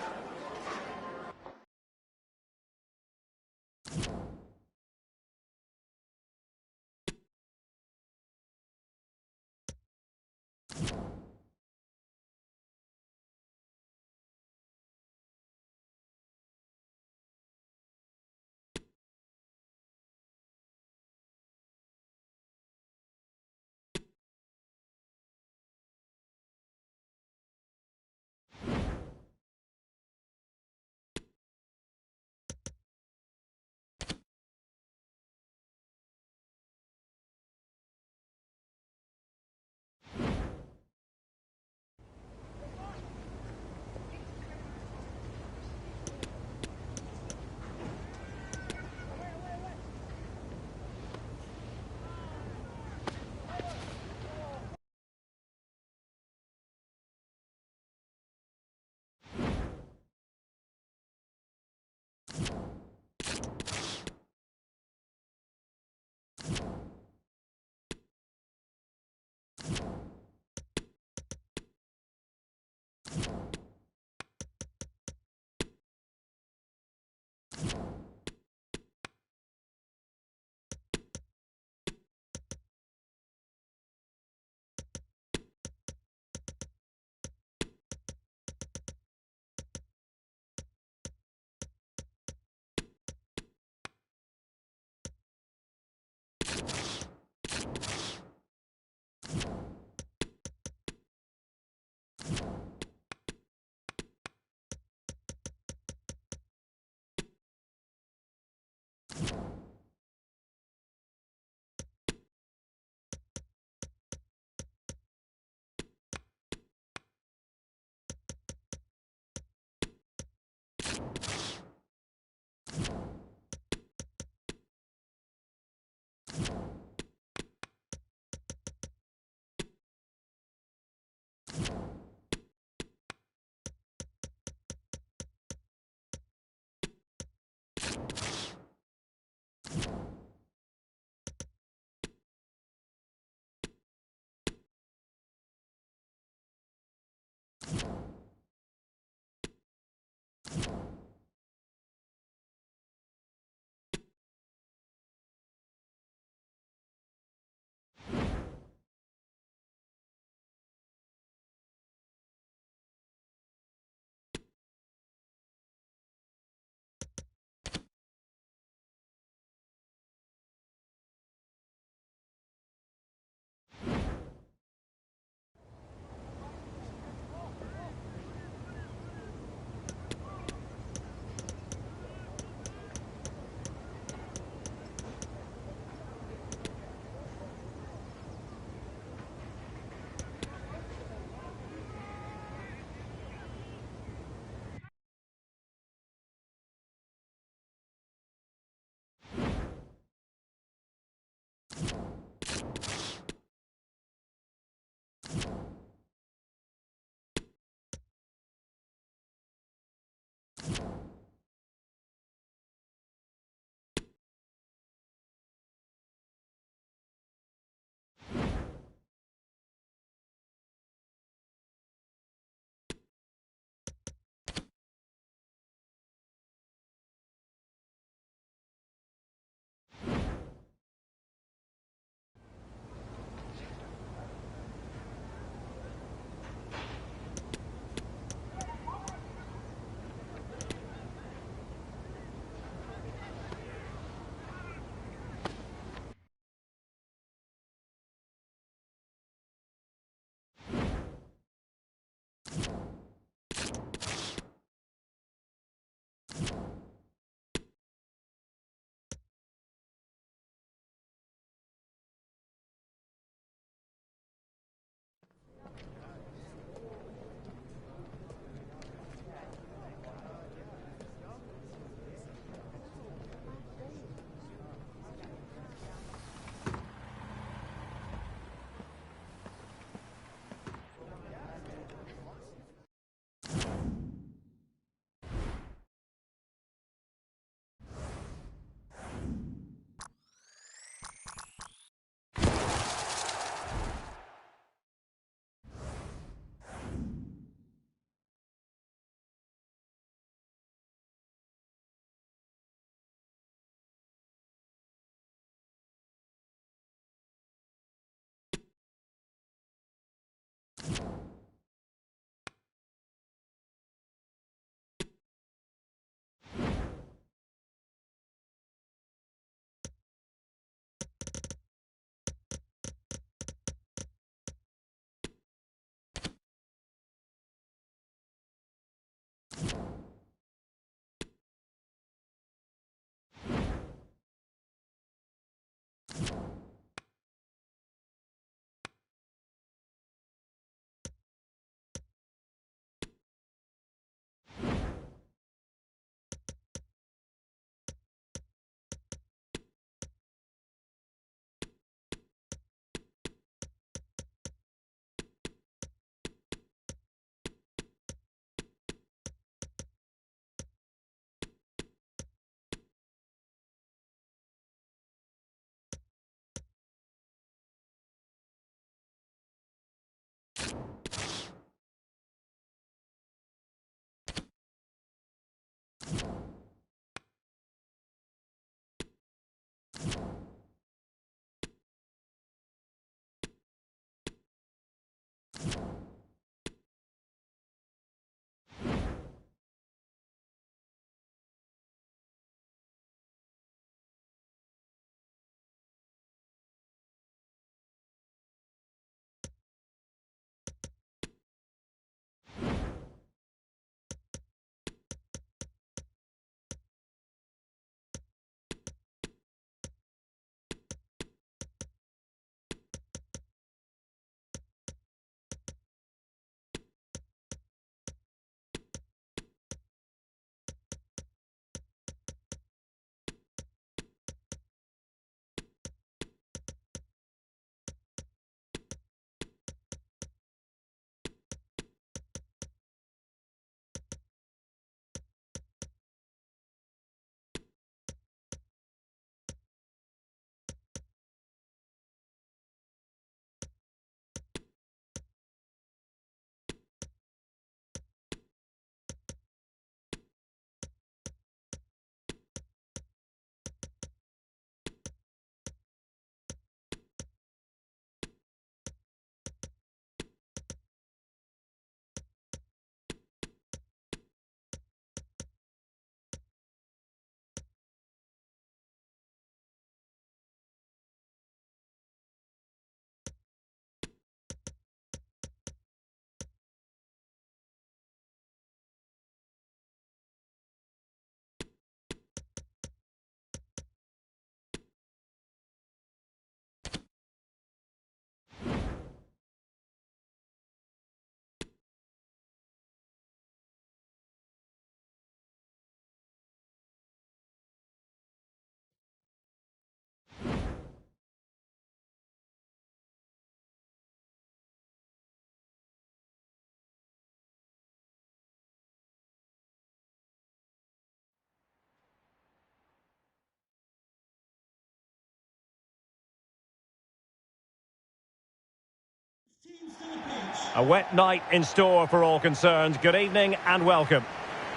A wet night in store for all concerned. Good evening and welcome.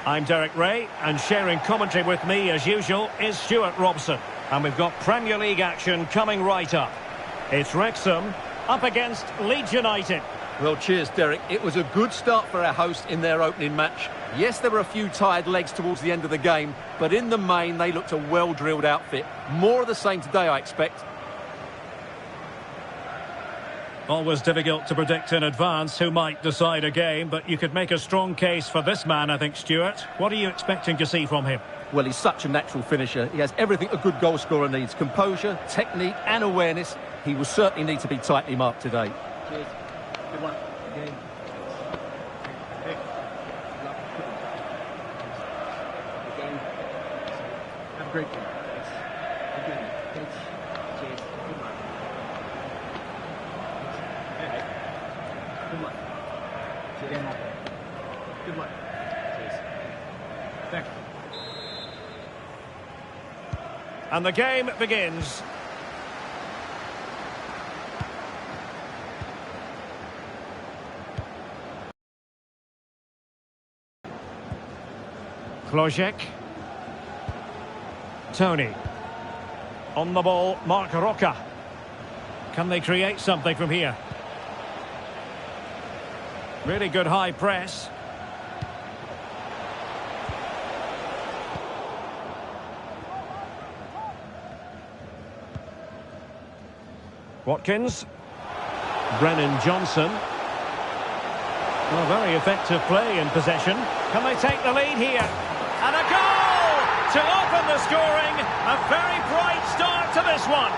I'm Derek Ray, and sharing commentary with me as usual is Stuart Robson. And we've got Premier League action coming right up. It's Wrexham up against Leeds United. Well, cheers, Derek. It was a good start for our host in their opening match. Yes, there were a few tired legs towards the end of the game, but in the main, they looked a well-drilled outfit. More of the same today, I expect. Always difficult to predict in advance who might decide a game, but you could make a strong case for this man, I think, Stuart. What are you expecting to see from him? Well, he's such a natural finisher. He has everything a good goal scorer needs. Composure, technique and awareness. He will certainly need to be tightly marked today. Cheers. Good luck. Game. Have a great game. Cheers. Good luck. Good luck. Good luck. Cheers. Thank you. And the game begins. Klojek. Tony. On the ball, Mark Roca. Can they create something from here? Really good high press. Watkins. Brennan Johnson. Well, very effective play in possession. Can they take the lead here? And a goal to open the scoring. A very bright start to this one.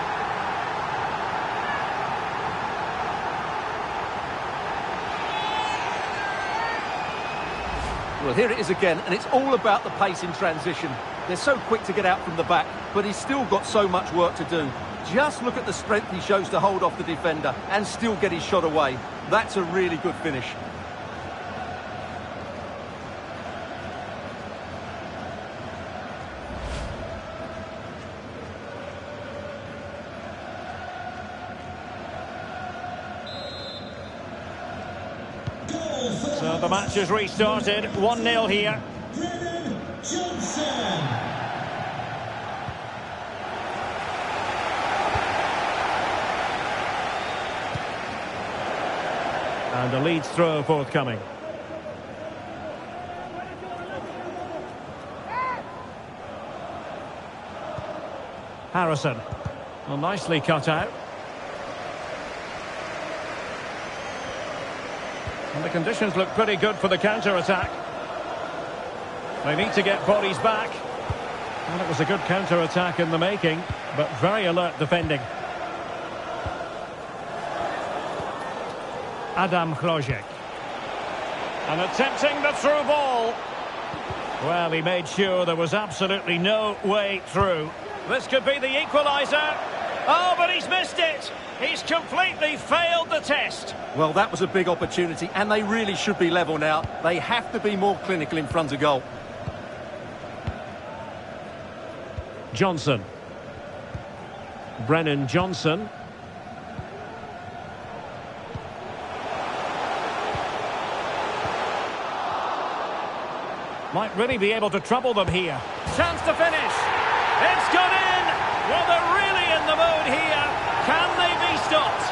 Well, here it is again, and it's all about the pace in transition. They're so quick to get out from the back, but he's still got so much work to do. Just look at the strength he shows to hold off the defender and still get his shot away. That's a really good finish. So the match has restarted. 1-0 here. And a Leeds throw forthcoming. Harrison. Well, nicely cut out. And the conditions look pretty good for the counter-attack. They need to get bodies back. And it was a good counter-attack in the making, but very alert defending. Adam Klojek. And attempting the through ball. Well, he made sure there was absolutely no way through. This could be the equaliser. Oh, but he's missed it. He's completely failed the test. Well, that was a big opportunity, and they really should be level now. They have to be more clinical in front of goal. Johnson. Brennan Johnson. Might really be able to trouble them here. Chance to finish. It's gone in. Well, they're really in the mood here. Can they be stopped?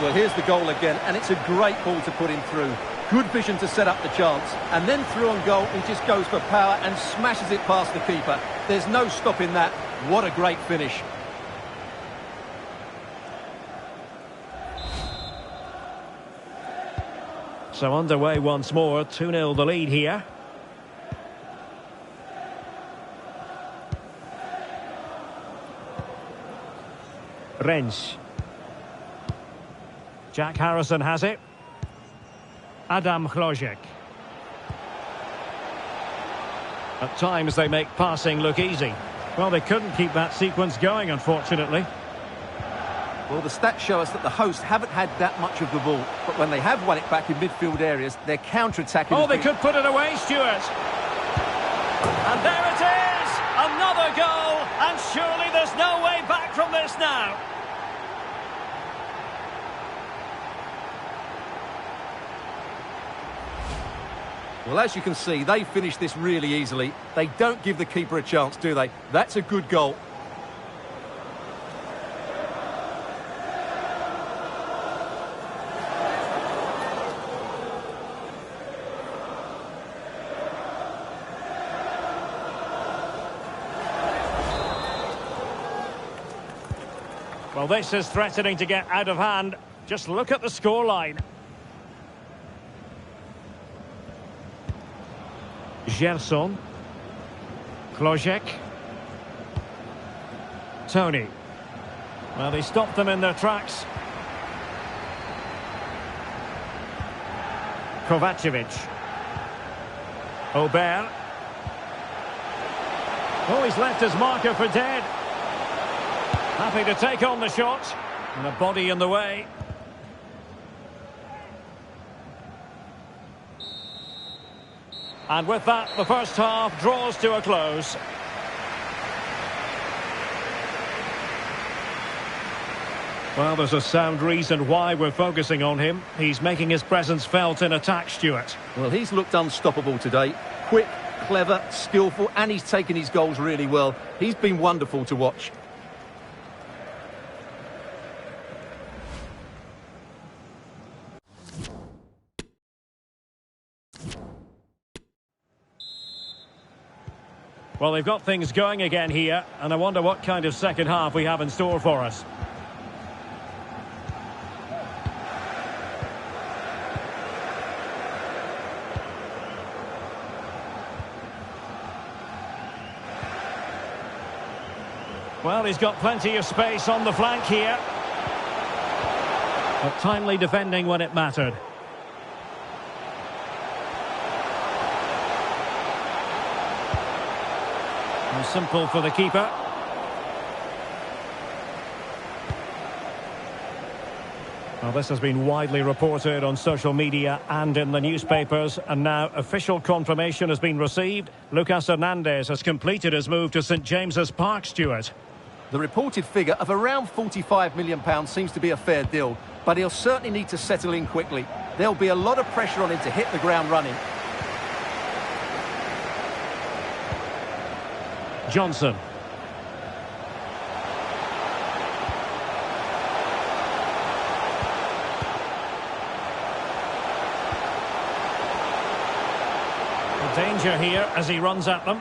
Well, here's the goal again, and it's a great ball to put him through. Good vision to set up the chance. And then through on goal, he just goes for power and smashes it past the keeper. There's no stopping that. What a great finish. So underway once more, 2-0 the lead here. Rensch. Jack Harrison has it. Adam Klojek. At times they make passing look easy. Well, they couldn't keep that sequence going, unfortunately. Well, the stats show us that the hosts haven't had that much of the ball, but when they have won it back in midfield areas, their counter-attacking... Oh, they could put it away, Stuart. And there it is! Another goal, and surely there's no way back from this now. Well, as you can see, they finished this really easily. They don't give the keeper a chance, do they? That's a good goal. Well, this is threatening to get out of hand. Just look at the scoreline. Gerson. Klojek. Tony. Well, they stopped them in their tracks. Kovacevic. Aubert. Oh, he's left his marker for dead. Happy to take on the shot. And a body in the way. And with that, the first half draws to a close. Well, there's a sound reason why we're focusing on him. He's making his presence felt in attack, Stuart. Well, he's looked unstoppable today. Quick, clever, skillful, and he's taken his goals really well. He's been wonderful to watch. Well, they've got things going again here, and I wonder what kind of second half we have in store for us. Well, he's got plenty of space on the flank here. But timely defending when it mattered. And simple for the keeper. Well, this has been widely reported on social media and in the newspapers, and now official confirmation has been received. Lucas Hernandez has completed his move to St James's Park, Stuart. The reported figure of around £45 million seems to be a fair deal, but he'll certainly need to settle in quickly. There'll be a lot of pressure on him to hit the ground running. Johnson. Danger here as he runs at them.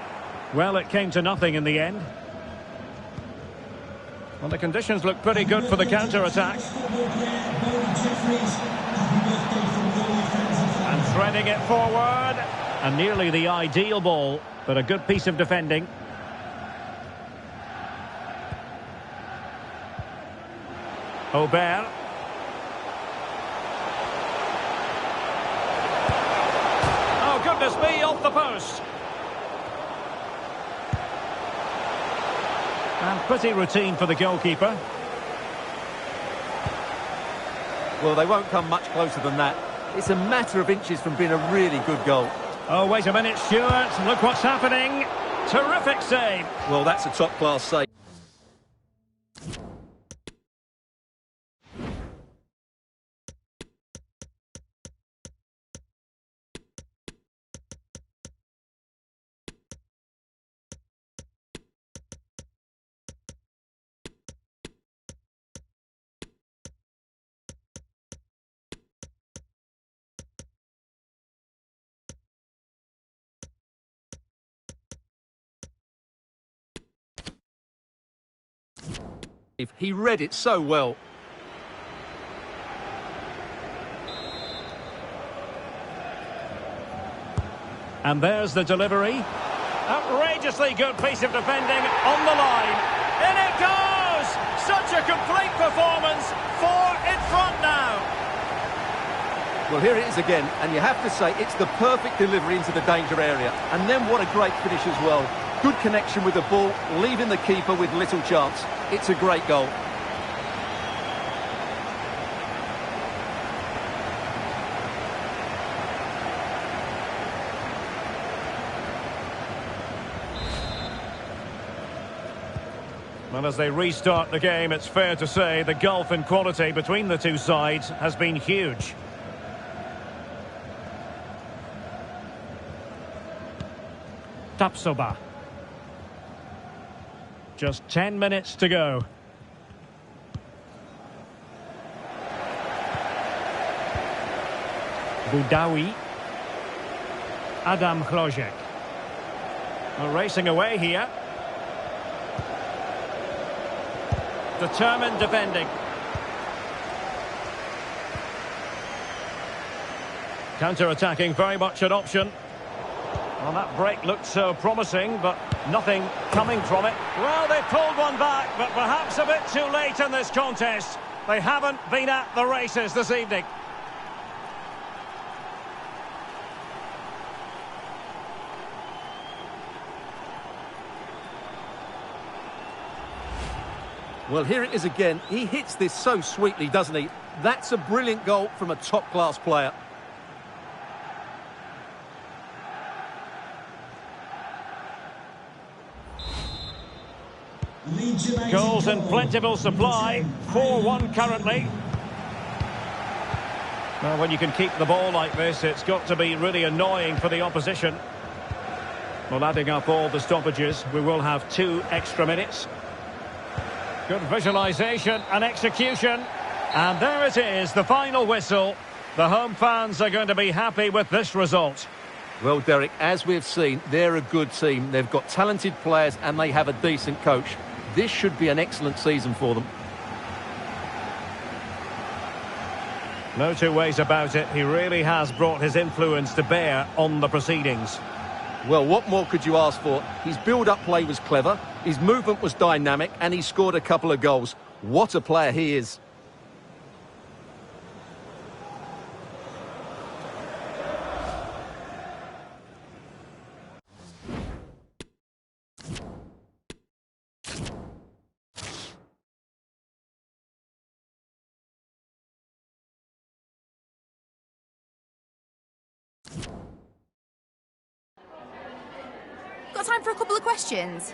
Well, it came to nothing in the end. Well, the conditions look pretty good for the counter-attack. And threading it forward. And nearly the ideal ball, but a good piece of defending. Aubert. Oh, goodness me, off the post. And pretty routine for the goalkeeper. Well, they won't come much closer than that. It's a matter of inches from being a really good goal. Oh, wait a minute, Stuart. Look what's happening. Terrific save. Well, that's a top-class save. He read it so well. And there's the delivery. Outrageously good piece of defending on the line. In it goes! Such a complete performance. 4 in front now. Well, here it is again, and you have to say it's the perfect delivery into the danger area. And then what a great finish as well. Good connection with the ball, leaving the keeper with little chance. It's a great goal. And as they restart the game, it's fair to say the gulf in quality between the two sides has been huge. Tapsoba. Just 10 minutes to go. Budawi. Adam Chlojek. Well, racing away here. Determined defending. Counter-attacking, very much an option. Well, that break looked so promising, but nothing coming from it. Well, they pulled one back, but perhaps a bit too late in this contest. They haven't been at the races this evening. Well, here it is again. He hits this so sweetly, doesn't he? That's a brilliant goal from a top-class player. Leeds United Goals in plentiful supply. 4-1 currently. Well, when you can keep the ball like this, it's got to be really annoying for the opposition. Well, adding up all the stoppages, we will have 2 extra minutes. Good visualisation and execution. And there it is, the final whistle. The home fans are going to be happy with this result. Well, Derek, as we've seen, they're a good team. They've got talented players and they have a decent coach. This should be an excellent season for them. No two ways about it. He really has brought his influence to bear on the proceedings. Well, what more could you ask for? His build-up play was clever, his movement was dynamic, and he scored a couple of goals. What a player he is. Got time for a couple of questions?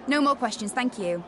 No more questions, thank you.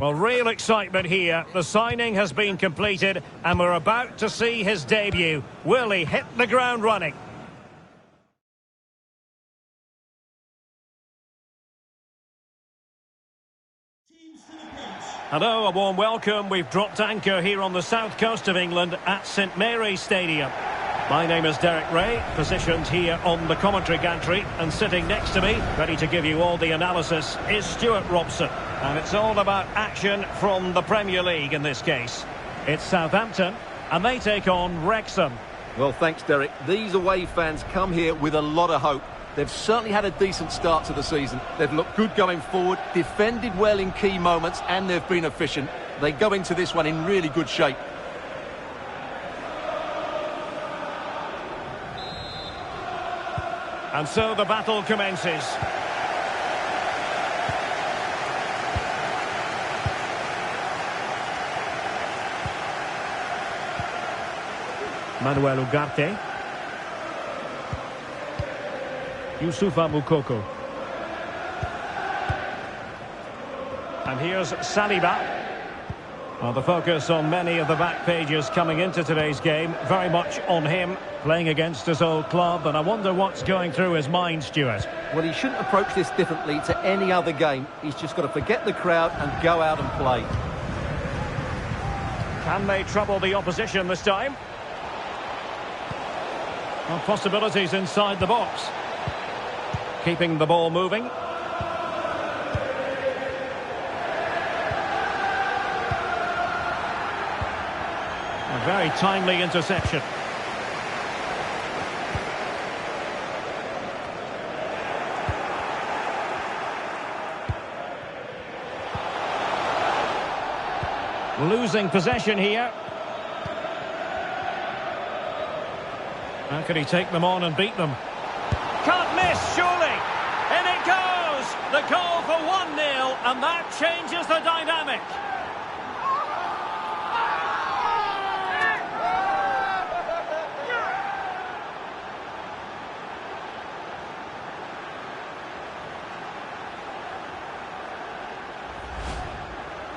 Well, real excitement here. The signing has been completed and we're about to see his debut. Will he hit the ground running? Hello, a warm welcome. We've dropped anchor here on the south coast of England at St Mary's Stadium. My name is Derek Ray, positioned here on the commentary gantry, and sitting next to me, ready to give you all the analysis, is Stuart Robson. And it's all about action from the Premier League in this case. It's Southampton, and they take on Wrexham. Well, thanks, Derek. These away fans come here with a lot of hope. They've certainly had a decent start to the season. They've looked good going forward, defended well in key moments, and they've been efficient. They go into this one in really good shape. And so the battle commences. Manuel Ugarte. Youssoufa Moukoko. And here's Saliba. Well, the focus on many of the back pages coming into today's game, very much on him, playing against his old club, and I wonder what's going through his mind, Stuart. Well, he shouldn't approach this differently to any other game. He's just got to forget the crowd and go out and play. Can they trouble the opposition this time? Well, possibilities inside the box. Keeping the ball moving. A very timely interception. Losing possession here. How can he take them on and beat them? Can't miss, surely. In it goes. The goal for 1-0, and that changes the dynamic.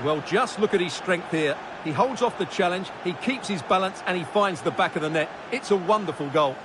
Well, just look at his strength here. He holds off the challenge, he keeps his balance, and he finds the back of the net. It's a wonderful goal.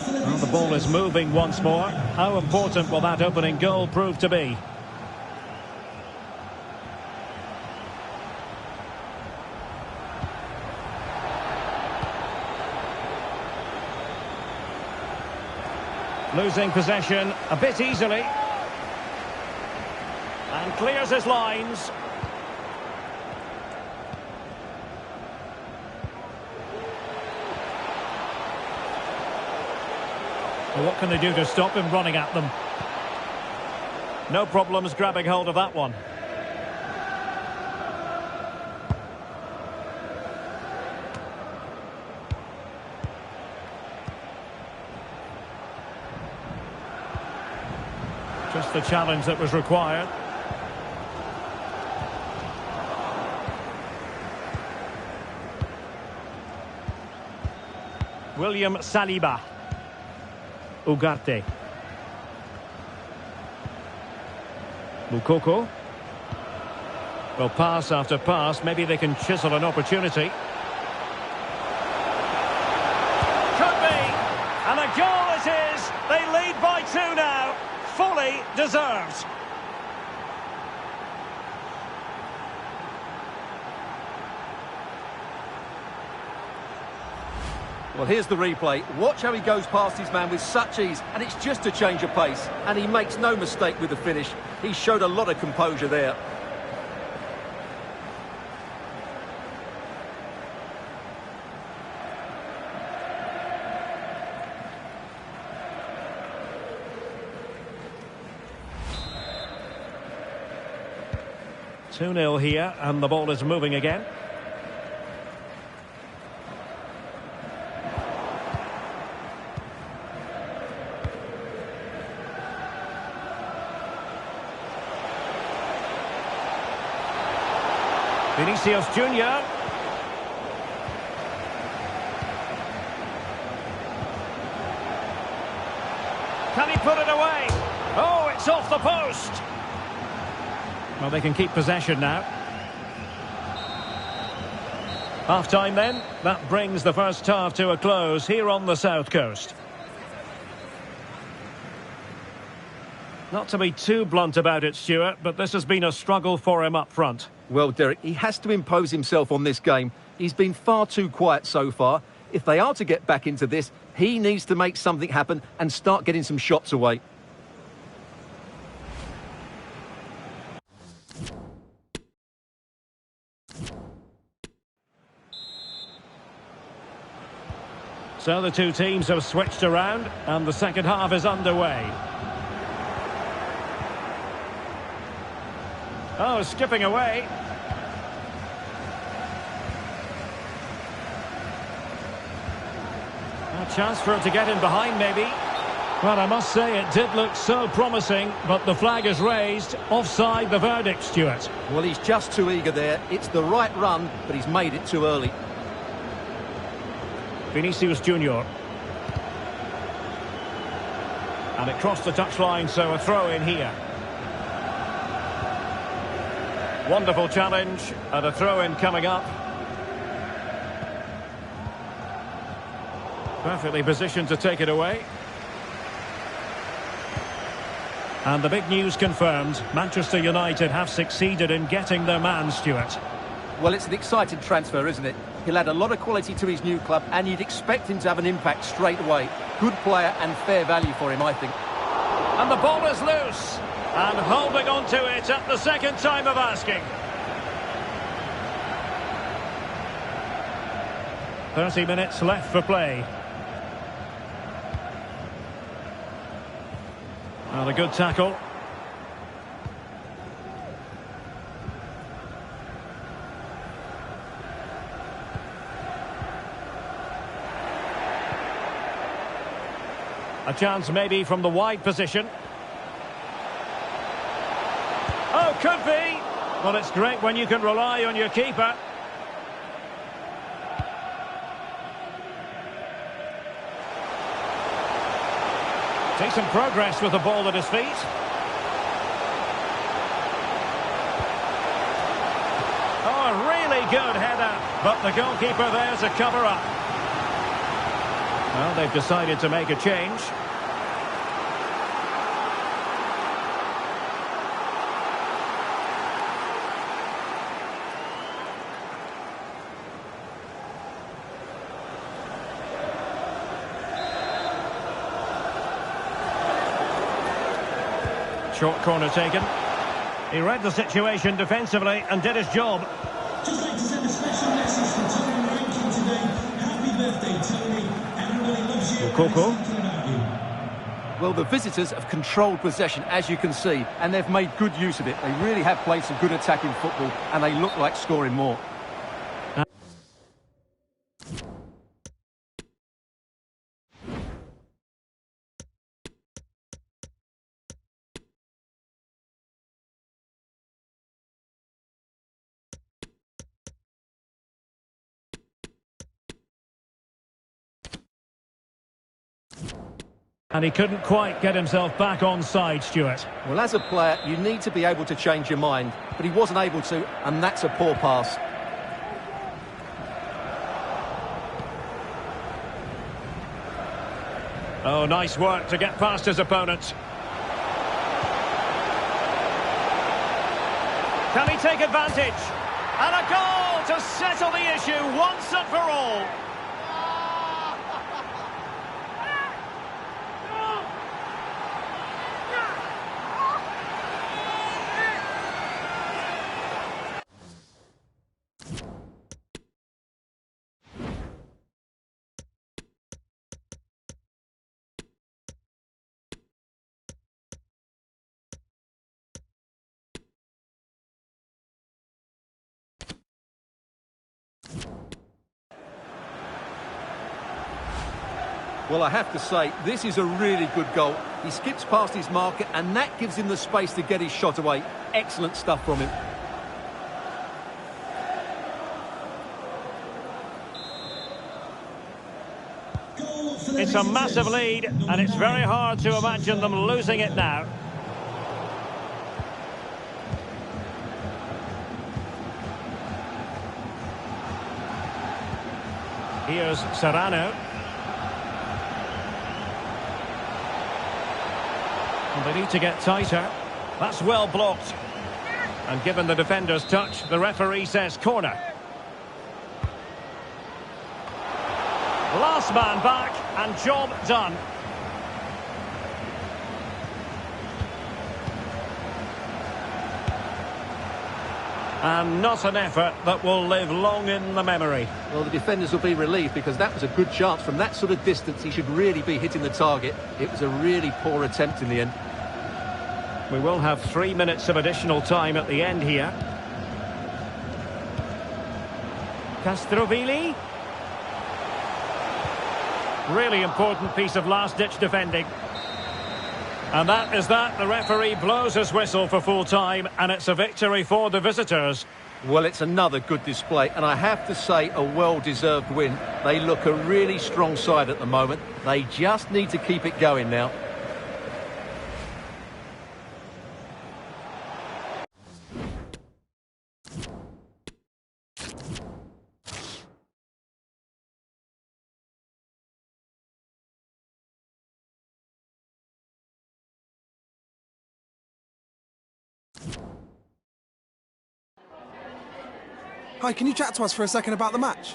Well, the ball is moving once more. How important will that opening goal prove to be? Losing possession a bit easily. And clears his lines. Well, what can they do to stop him running at them? No problems grabbing hold of that one. Just the challenge that was required. William Saliba. Ugarte. Moukoko. Well, pass after pass. Maybe they can chisel an opportunity. Could be. And a goal it is. They lead by 2 now. Fully deserved. Well, here's the replay. Watch how he goes past his man with such ease, and it's just a change of pace. And he makes no mistake with the finish. He showed a lot of composure there. Two 2-0 here, and the ball is moving again. Vinicius Jr. Can he put it away? Oh, it's off the post. Well, they can keep possession now. Half-time then. That brings the first half to a close here on the South Coast. Not to be too blunt about it, Stuart, but this has been a struggle for him up front. Well, Derek, he has to impose himself on this game. He's been far too quiet so far. If they are to get back into this, he needs to make something happen and start getting some shots away. So the two teams have switched around and the second half is underway. Oh, skipping away. A chance for it to get in behind, maybe. Well, I must say it did look so promising, but the flag is raised. Offside, the verdict, Stuart. Well, he's just too eager there. It's the right run, but he's made it too early. Vinicius Jr. And it crossed the touchline, so a throw in here. Wonderful challenge, and a throw-in coming up. Perfectly positioned to take it away. And the big news confirmed. Manchester United have succeeded in getting their man, Stuart. Well, it's an exciting transfer, isn't it? He'll add a lot of quality to his new club, and you'd expect him to have an impact straight away. Good player and fair value for him, I think. And the ball is loose. And holding on to it at the second time of asking. 30 minutes left for play. And a good tackle. A chance maybe from the wide position. Oh, could be. Well, it's great when you can rely on your keeper. Decent progress with the ball at his feet. Oh, a really good header. But the goalkeeper there to cover up. Well, they've decided to make a change. Short corner taken. He read the situation defensively and did his job. Just like to send a special message for Tony Rankin today. Happy birthday, Tony. Everybody loves you. Well, the visitors have controlled possession, as you can see, and they've made good use of it. They really have played some good attacking football, and they look like scoring more. And he couldn't quite get himself back on side, Stuart. Well, as a player, you need to be able to change your mind, but he wasn't able to, and that's a poor pass. Oh, nice work to get past his opponent. Can he take advantage? And a goal to settle the issue once and for all. Well, I have to say, this is a really good goal. He skips past his marker, and that gives him the space to get his shot away. Excellent stuff from him. Goal for the It's a visitors. massive lead, and it's very hard to imagine them losing it now. Here's Serrano. And they need to get tighter. That's well blocked. And given the defender's touch, the referee says corner. Last man back, and job done. And not an effort that will live long in the memory. Well, the defenders will be relieved because that was a good chance. From that sort of distance, he should really be hitting the target. It was a really poor attempt in the end. We will have 3 minutes of additional time at the end here. Castrovili. Really important piece of last-ditch defending. And that is that. The referee blows his whistle for full time, and it's a victory for the visitors. Well, it's another good display, and I have to say a well-deserved win. They look a really strong side at the moment. They just need to keep it going now. Hi, can you chat to us for a second about the match?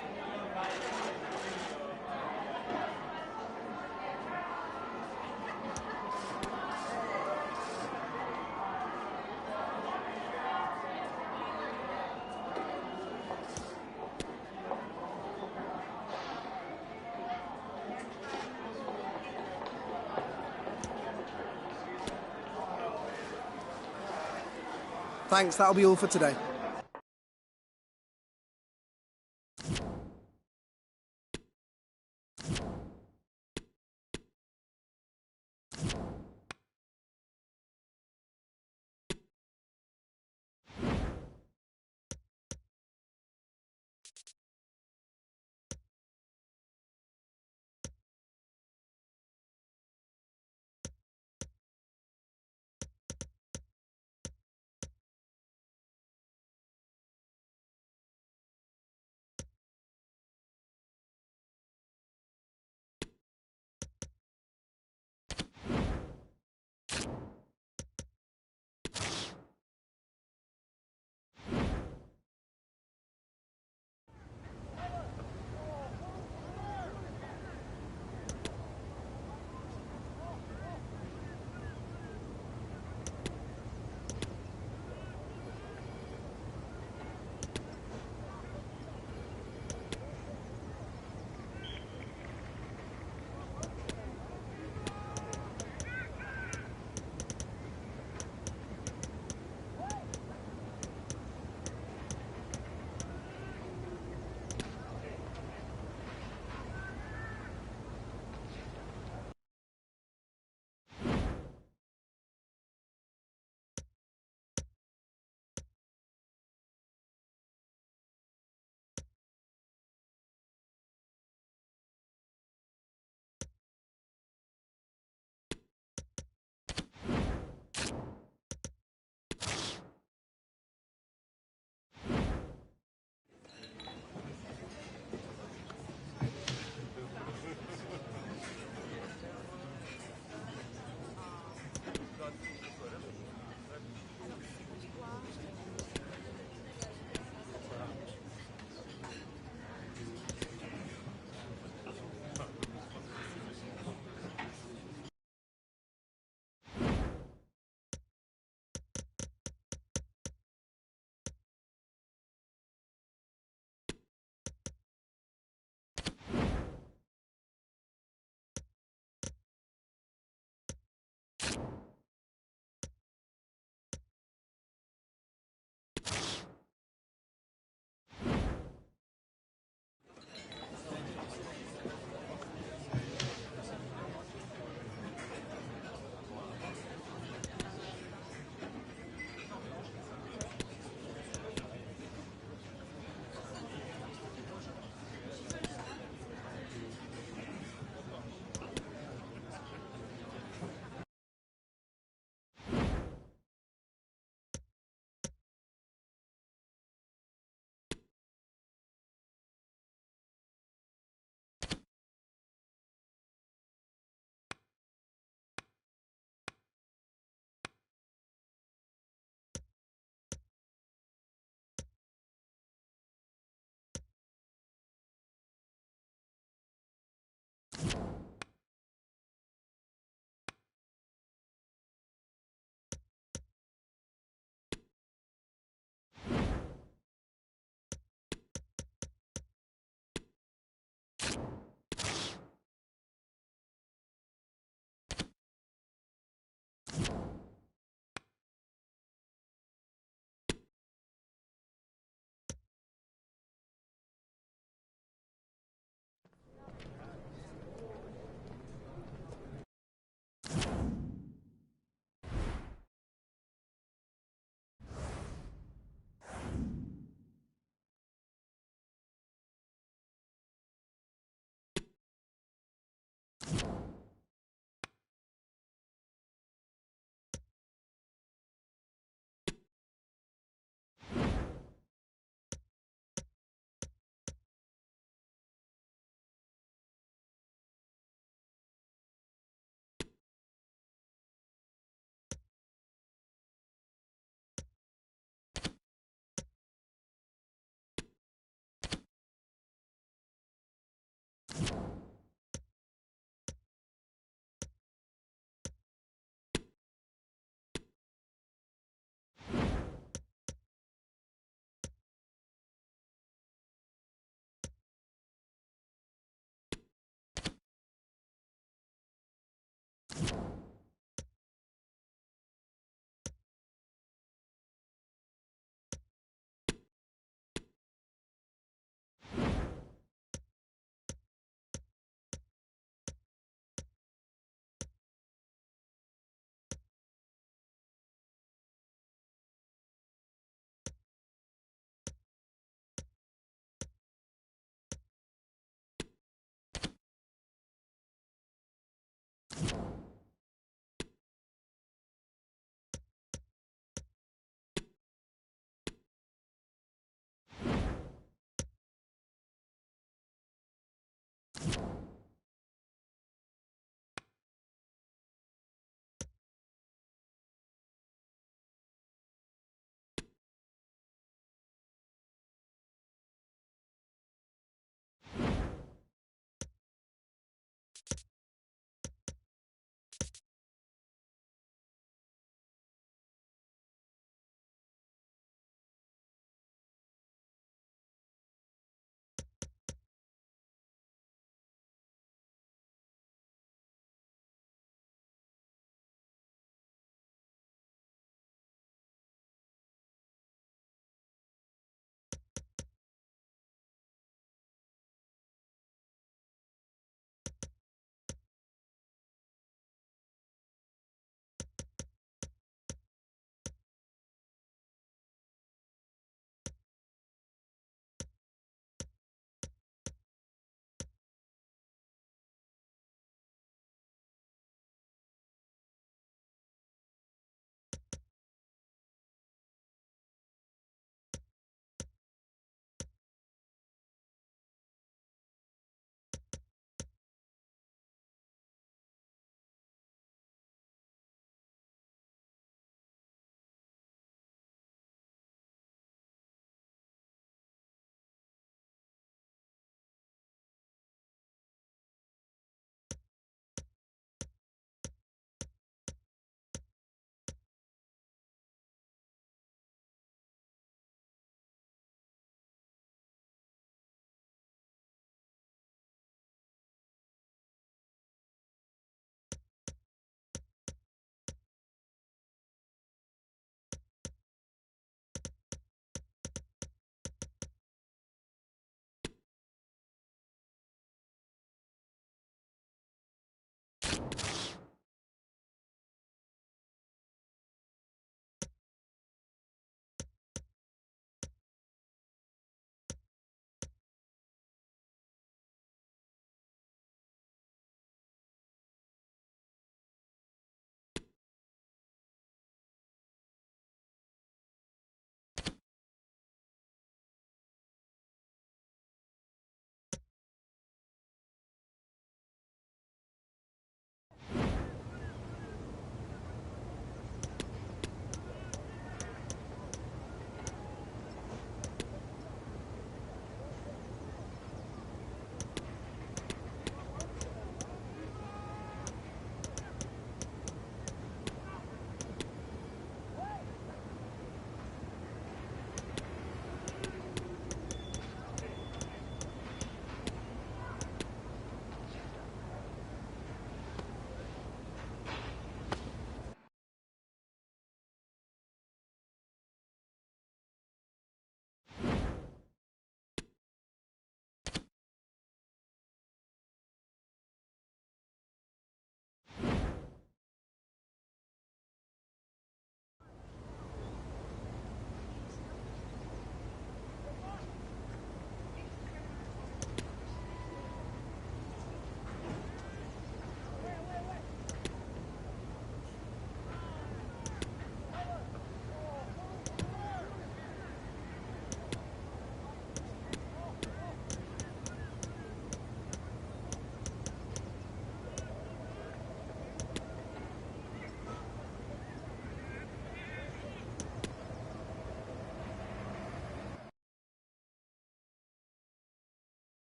Thanks, that'll be all for today.